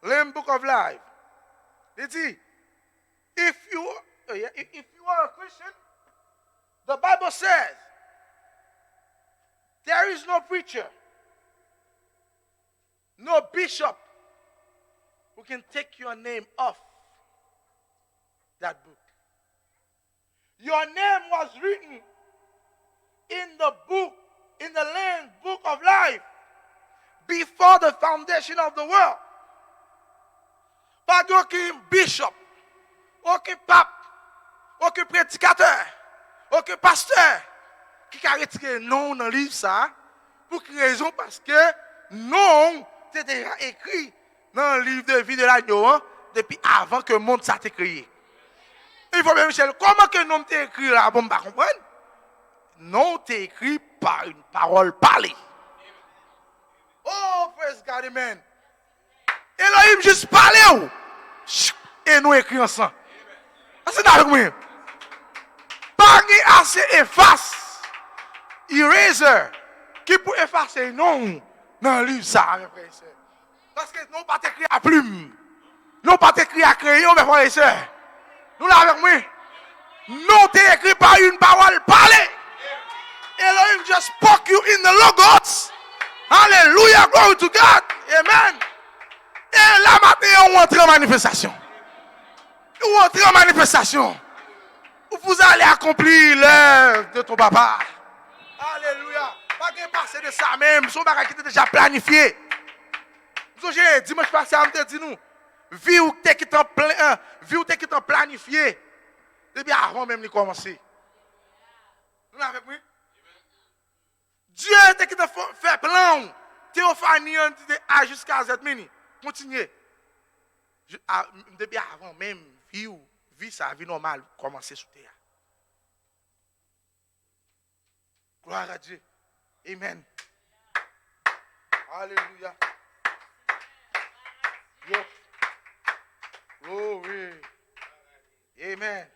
Lamb Book of Life. Il dit, if you are a Christian, the Bible says, there is no preacher, no bishop who can take your name off that book. Your name was written in the book, in the Lamb Book of Life, before the foundation of the world. Pas aucun bishop, aucun pape, aucun prédicateur, aucun pasteur qui a retiré non dans le livre ça. Pour quelle raison? Parce que non, c'est déjà écrit dans le livre de vie de l'agneau depuis avant que le monde s'est créé. Il faut bien, Michel, comment que non t'es écrit là? Bon, bah comprendre? Non, t'es écrit par une parole parlée. Oh, praise God, amen. Elohim juste parlé et nous écrit ensemble. C'est avec moi. Pas assez efface, eraser, qui peut effacer non dans le livre ça, mes frères et sœurs. Parce que nous pas écrit à plume, nous pas écrit à crayon, mes frères et sœurs. Nous là avec moi. Non, t'es écrit par une parole parlée. Elohim just spoke you in the logos. Hallelujah, glory to God. Amen. Et là, maintenant, on entre en manifestation. On entre en manifestation. Vous allez accomplir l'œuvre de ton papa. Alléluia. Pas de passer de ça même. Son bagage qui était déjà planifié. J'ai dimanche passé, on te dit nous. Vie ou t'es qui t'en plein, vie ou t'es qui t'en planifié. Depuis avant même de commencer. Vous l'avez compris? Dieu t'es qui t'a fait plan. Théophanie, jusqu'à cette minute. Continuez. Depuis avant même, vie sa vie normale, commencer sous terre. Gloire à Dieu. Amen. Alléluia. Yes. Glory. Amen.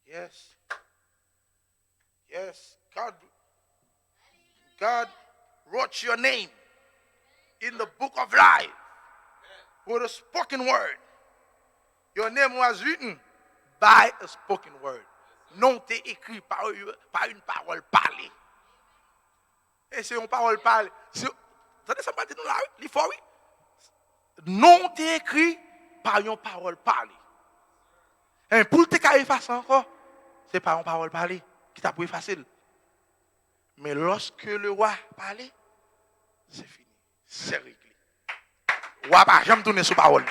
Yes. Yes. God wrote your name in the book of life with a spoken word. Your name was written by a spoken word. Non, t'es écrit par une parole parlée. Et c'est une parole parlée. Attendez, ça m'a dit nous là, l'effort, oui. Non, t'es écrit par une parole parlée. Et pour te faire effacer encore, c'est par une parole parlée qui t'a pour effacer. Mais lorsque le roi parlait, c'est fini. C'est réglé. Le roi va jamais tourner sur parole.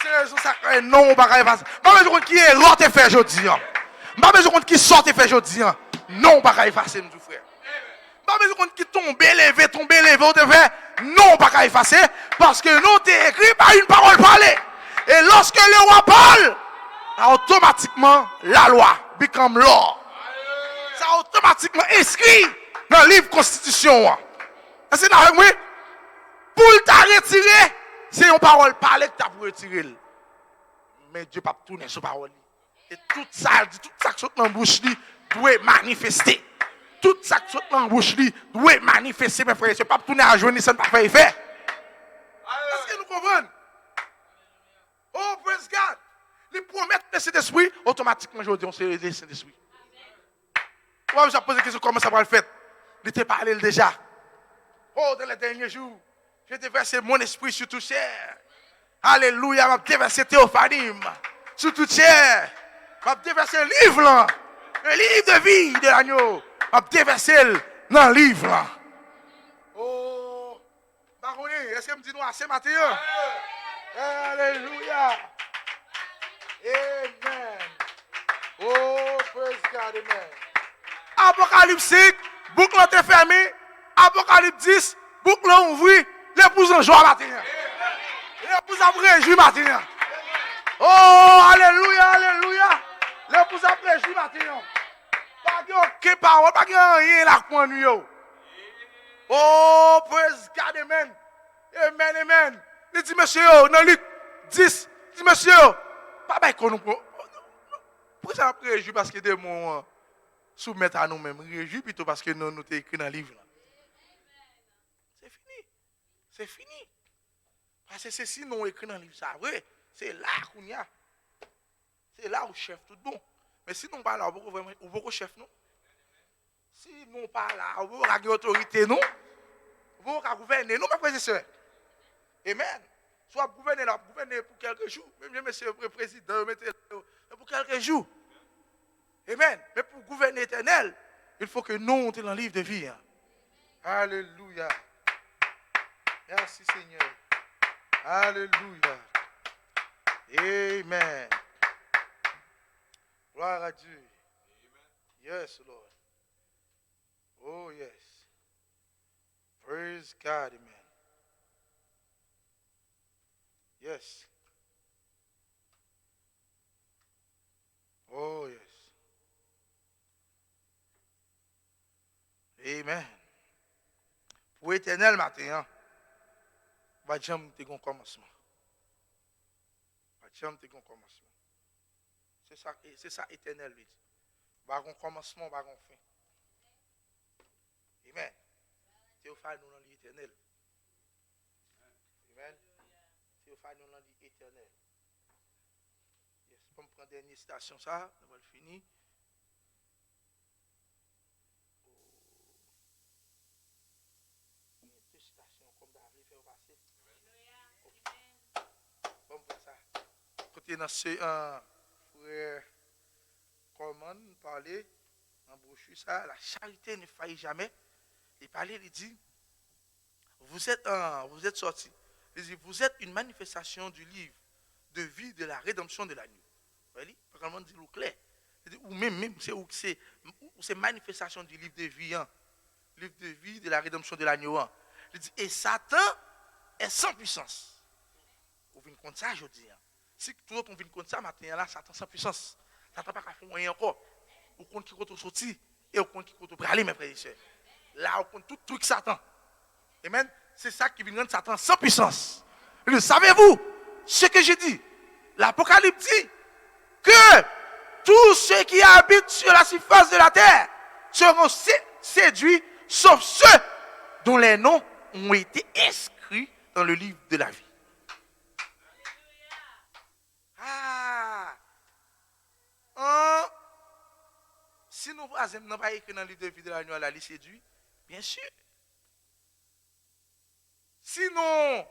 C'est raison sacrée, non, on va pas effacer. Pas besoin qui est l'autre te fait aujourd'hui. Pas besoin qui sort te fait aujourd'hui. Non, on va pas effacer, nous frères. Pas besoin qui tombe, levé, on te fait. Non, on va pas effacer. Parce que nous, t'es écrit par une parole parlée. Et lorsque le roi parle, automatiquement, la loi become law. Ça automatiquement inscrit dans le livre Constitution. C'est là avec moi. Pour t'a retirer, c'est une parole parlée que tu as pour retirer. Mais Dieu ne peut pas tourner sur parole. Et tout ça qui saute dans la bouche, doit manifester. Tout ça qui saute dans la bouche, doit manifester, mes frères. Ce n'est pas tourner à joindre, ça ne peut pas faire effet. Est-ce que nous comprenons? Oh, praise God. Les promesses de cet esprit, automatiquement, je dis, on s'est le Saint-Esprit. Moi, je pose la question comment ça va le faire. Il était parlé déjà. Oh, dans les derniers jours, j'ai déversé mon esprit sur tout chair. Alléluia, m'a déversé Théophanie sur toute chair. M'a déversé le livre là. Le livre de vie de l'agneau. M'a déversé dans le livre là. Oh, Baroné, est-ce que me dit nous assez matin? Alléluia. Amen. Oh, praise God, amen. Apocalypse 5, boucle est fermée. Apocalypse 10, boucle ouverte. L'épouse en joie matin. L'épouse a réjoui matin. Oh, alléluia, alléluia. L'épouse a réjoui matin. Pas de parole, pas de rien là pour nous. Oh, praise God, amen. Amen, amen. Il dit, monsieur, dans Luc 10, il dit, monsieur, pas bien qu'on nous. Pourquoi ça a réjoui parce que des mots soumettre à nous-mêmes. Réjouis plutôt parce que nous sommes écrit dans le livre. C'est fini. C'est fini. Parce que c'est si nous écrit dans le livre, ça vrai. C'est là qu'on y a. C'est là où le chef tout bon. Mais si nous ne parlons pas là, où beaucoup chef nous. Si nous ne parlons pas là, où beaucoup de autorité nous. Où beaucoup de gouverner nous, mes frères et sœurs. Amen. Soit gouverner là, gouverner pour quelques jours. Même monsieur le président, pour quelques jours. Amen. Mais pour gouverner éternel, il faut que nous entrions dans le livre de vie. Alléluia. Merci Seigneur. Alléluia. Amen. Gloire à Dieu. Yes, Lord. Oh, yes. Praise God. Amen. Yes. Oh, yes. Amen. Pour l'éternel matin, va jamais te gon commencement. Va jamais te gon commencement. C'est ça éternel lui dit. Va gon commencement, va gon fin. Amen. Théophane nous dans l'éternel. Amen. Théophane nous dans l'éternel. Yes, pour me prendre dernière citation ça, on va le finir. Côté dans ce frère Coleman parlait en brochure ça, la charité ne faillit jamais. Il parlait, il dit, vous êtes sortis. Il dit, vous êtes une manifestation du livre de vie de la rédemption de l'agneau. Vous voyez, vraiment dit le clair. Ou même c'est manifestation du livre de vie, livre de vie de la rédemption de l'agneau. Il dit, et Satan est sans puissance. Vous venez contre ça, je dis. Si tout le monde vient contre ça, maintenant là, Satan sans puissance. Satan n'a pas fait rien encore. Au compte qui est sorti et au compte qui est aller, mes frères et sœurs. Là, au compte tout truc Satan. Amen. C'est ça qui vient rendre Satan sans puissance. Le savez-vous ce que j'ai dit? L'Apocalypse dit que tous ceux qui habitent sur la surface de la terre seront séduits, sauf ceux dont les noms ont été inscrits dans le livre de la vie. Si nos voisins n'ont pas écrit dans le livre de vie de l'agneau, la liste séduit, bien sûr. Si nos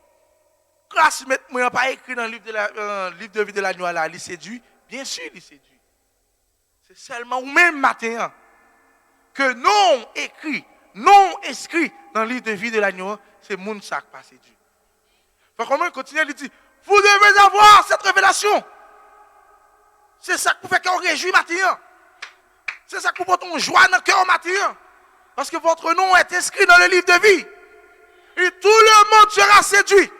classemates n'ont pas écrit dans le livre de vie de l'agneau, la liste séduit, bien sûr, il séduit. C'est seulement au même matin que non écrit, non inscrit dans le livre de vie de l'agneau, c'est mon sac pas séduit. Faut comment il continue, il dit, vous devez avoir cette révélation. C'est ça qui fait qu'on réjouit matin. C'est ça qui porte une joie dans le cœur matin. Parce que votre nom est inscrit dans le livre de vie. Et tout le monde sera séduit.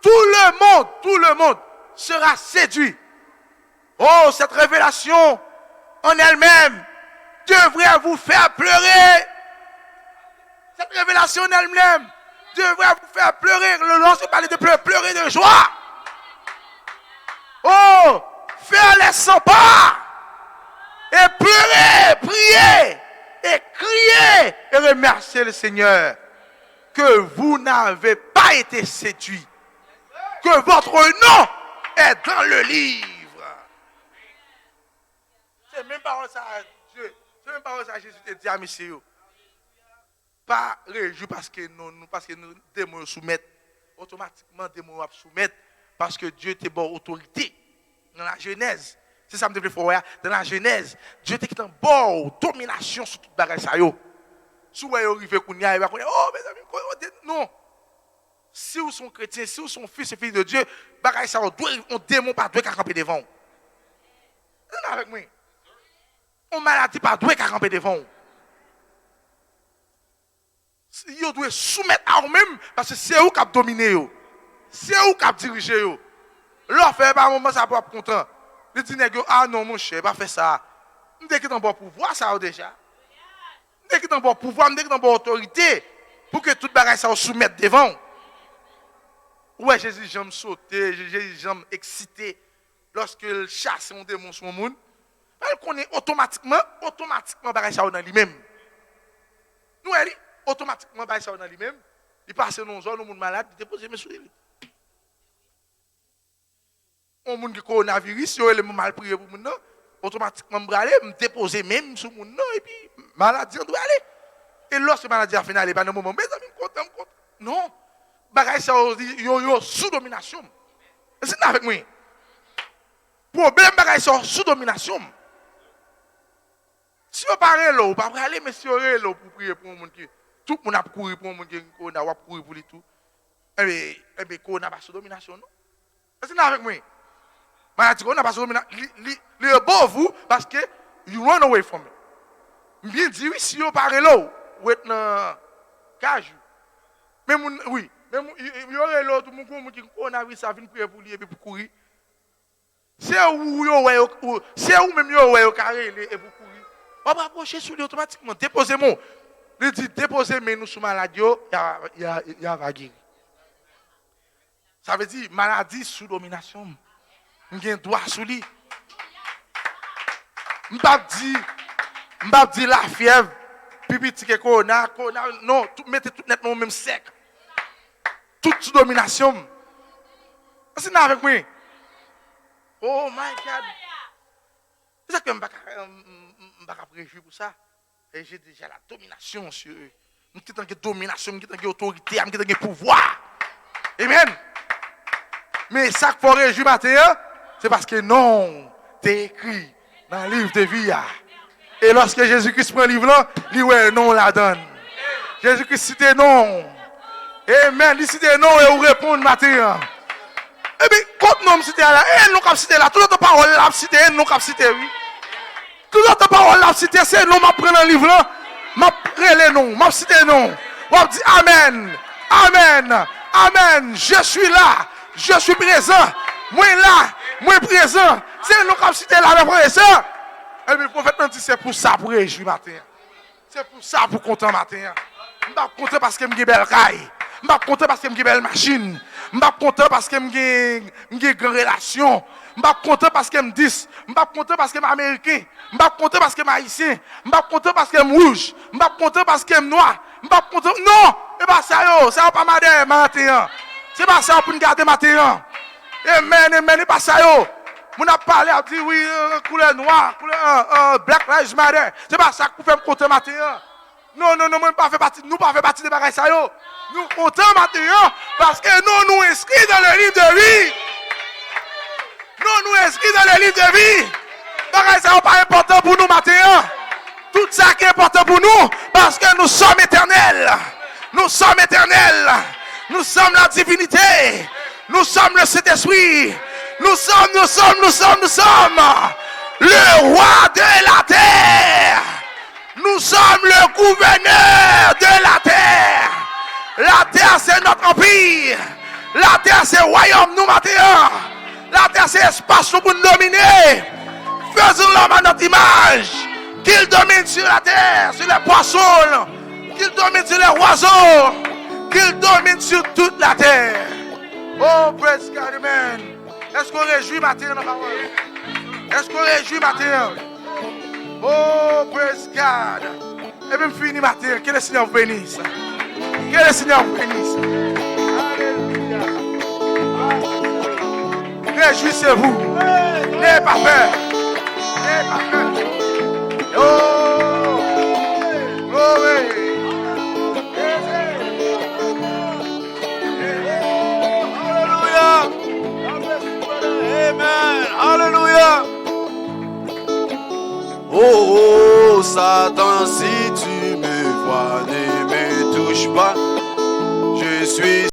Tout le monde sera séduit. Oh, cette révélation en elle-même devrait vous faire pleurer. Cette révélation en elle-même devrait vous faire pleurer. Le long, c'est parler de pleurer de joie. Oh, faire les 100 pas. Et pleurer, prier, et crier, et remercier le Seigneur que vous n'avez pas été séduit, que votre nom est dans le livre. C'est même pas ça à Dieu, c'est même pas ça à Jésus te dit à monsieur. Pas réjouir parce que nous démons soumettre, automatiquement démons soumettre, parce que Dieu te donne autorité dans la Genèse. C'est ça que je me faire. Dans la Genèse, Dieu te en bonne domination sur toute bagage ça yo. Si vous arrivez kounya, il va dire oh mes amis, non. Si vous sont chrétiens, si vous sont fils et filles de Dieu, bagage ça on démon pas doit camper devant. C'est avec moi. On maladie pas doit camper devant. Vous doit soumettre à vous-même parce que c'est vous qui dominez yo. C'est vous qui dirigez yo. Leur fait pas moment ça pas content. Le dit ah non mon cher, pas faire ça. Dès que dans bon pouvoir ça déjà. Dès que dans bon pouvoir, dès que dans bon autorité pour que toute bagaille ça soumette devant. Ouais, Jésus j'aime sauter, Jésus j'aime exciter lorsque il chasse un démon sur le monde. Elle connaît automatiquement bagaille ça dans lui-même. Nous elle automatiquement bagaille ça dans lui-même. Il passe dans zone monde malade, il dépose mes souliers. On monde qui coronavirus, yo le mal prier pour moun automatiquement me déposer même sur moun et puis maladie on doit aller. Et lorsque maladie a fini aller pas dans moment mes amis content. Non. Bagay ça yo sous domination. C'est avec moi. Problème bagay ça sous domination. Si on parle là, on pas aller mais si on est là pour prier pour un monde qui tout le monde a couru pour un monde qui on a couru pour lui tout. Eh bien qu'on a pas sous domination non. C'est avec moi. Maladie on a pas sous domination. Il est beau vous parce que you run away from it. Bien dit oui si on parle là, ou est dans cage. Même oui, même il y aurait l'autre monde qui on a vu ça vient prier pour lui et puis pour courir. C'est où yo ouais, c'est où même yo ouais au carré et pour courir. On va approcher sur lui automatiquement. Déposez-moi. Il dit déposez-moi nous sur maladie, il y a vaguer. Ça veut dire maladie sous domination. On a un droit sur lui. M'pas dire la fièvre, pipi que corona, non, mettez tout net même sec. Toute sous domination. C'est là avec moi. Oh my God. C'est ça que je ne peux pas préjuger pour ça. Et j'ai déjà la domination sur eux. Je suis en domination, je suis en autorité, je suis en pouvoir. Amen. Mais ça qu'il faut réjouir matin, C'est parce que non, t'es écrit dans le livre de vie. Et lorsque Jésus-Christ prend le livre là, il dit ouais, non, la donne. Jésus-Christ cite non. Amen. Il cite non et vous répondez matin. Et puis, quand nous cite là, et nous cap citer là, toute autre parole là cité, nous cap citer oui. Toute autre parole là cité, c'est nous m'a prendre le livre là, m'a prendre les noms, m'a citer non. On dit amen. Amen. Amen. Je suis là. Je suis présent. Moi là, moi présent. C'est nous cap citer là, mes frères et sœurs. Et puis, le prophète m'a dit, c'est pour ça pour réjouir matin. C'est pour ça pour content matin. Je ne suis pas content parce que je suis belle caille. Je ne suis pas content parce que je suis belle machine. Je ne suis pas content parce que je suis une grande relation. Je ne suis pas content parce que je suis 10. Je ne suis pas content parce que je suis américain. Je ne suis pas content parce que je suis haïtien. Je ne suis pas content parce que je suis rouge. Je ne suis pas content parce que je suis noir. Je ne suis pas content. Non! Ce n'est pas ça, ça n'est pas madame matin. Ce n'est pas ça pour nous garder matin. Amen, amen, ce n'est pas ça. On a parlé, on dit oui, couleur noire, couleur Black Lives Matter. C'est pas ça qu'on fait me compter matin. Non, nous ne pas fait partie, nous pas fait partie de bagages ça yo. Nous comptons matin parce que nous inscrits dans le livre de vie. Nous inscrits dans le livre de vie. Bagages ça pas important pour nous matin. Tout ça qui est important pour nous parce que nous sommes éternels. Nous sommes éternels. Nous sommes la divinité. Nous sommes le Saint-Esprit. Nous sommes le roi de la terre. Nous sommes le gouverneur de la terre. La terre, c'est notre empire. La terre, c'est le royaume, nous, maintenant. La terre, c'est l'espace pour nous dominer. Faisons l'homme à notre image. Qu'il domine sur la terre, sur les poissons. Qu'il domine sur les oiseaux. Qu'il domine sur toute la terre. Oh, praise God, amen. Est-ce qu'on réjouit matin dans la parole? Est-ce qu'on réjouit matin? Oh, praise God. Et même fini matin. Que le Seigneur vous bénisse. Que le Seigneur vous bénisse. Alléluia. Réjouissez-vous. N'ayez pas peur. N'ayez pas peur. Oh, glory. Amen. Alléluia. Oh, Satan, si tu me vois, ne me touche pas. Je suis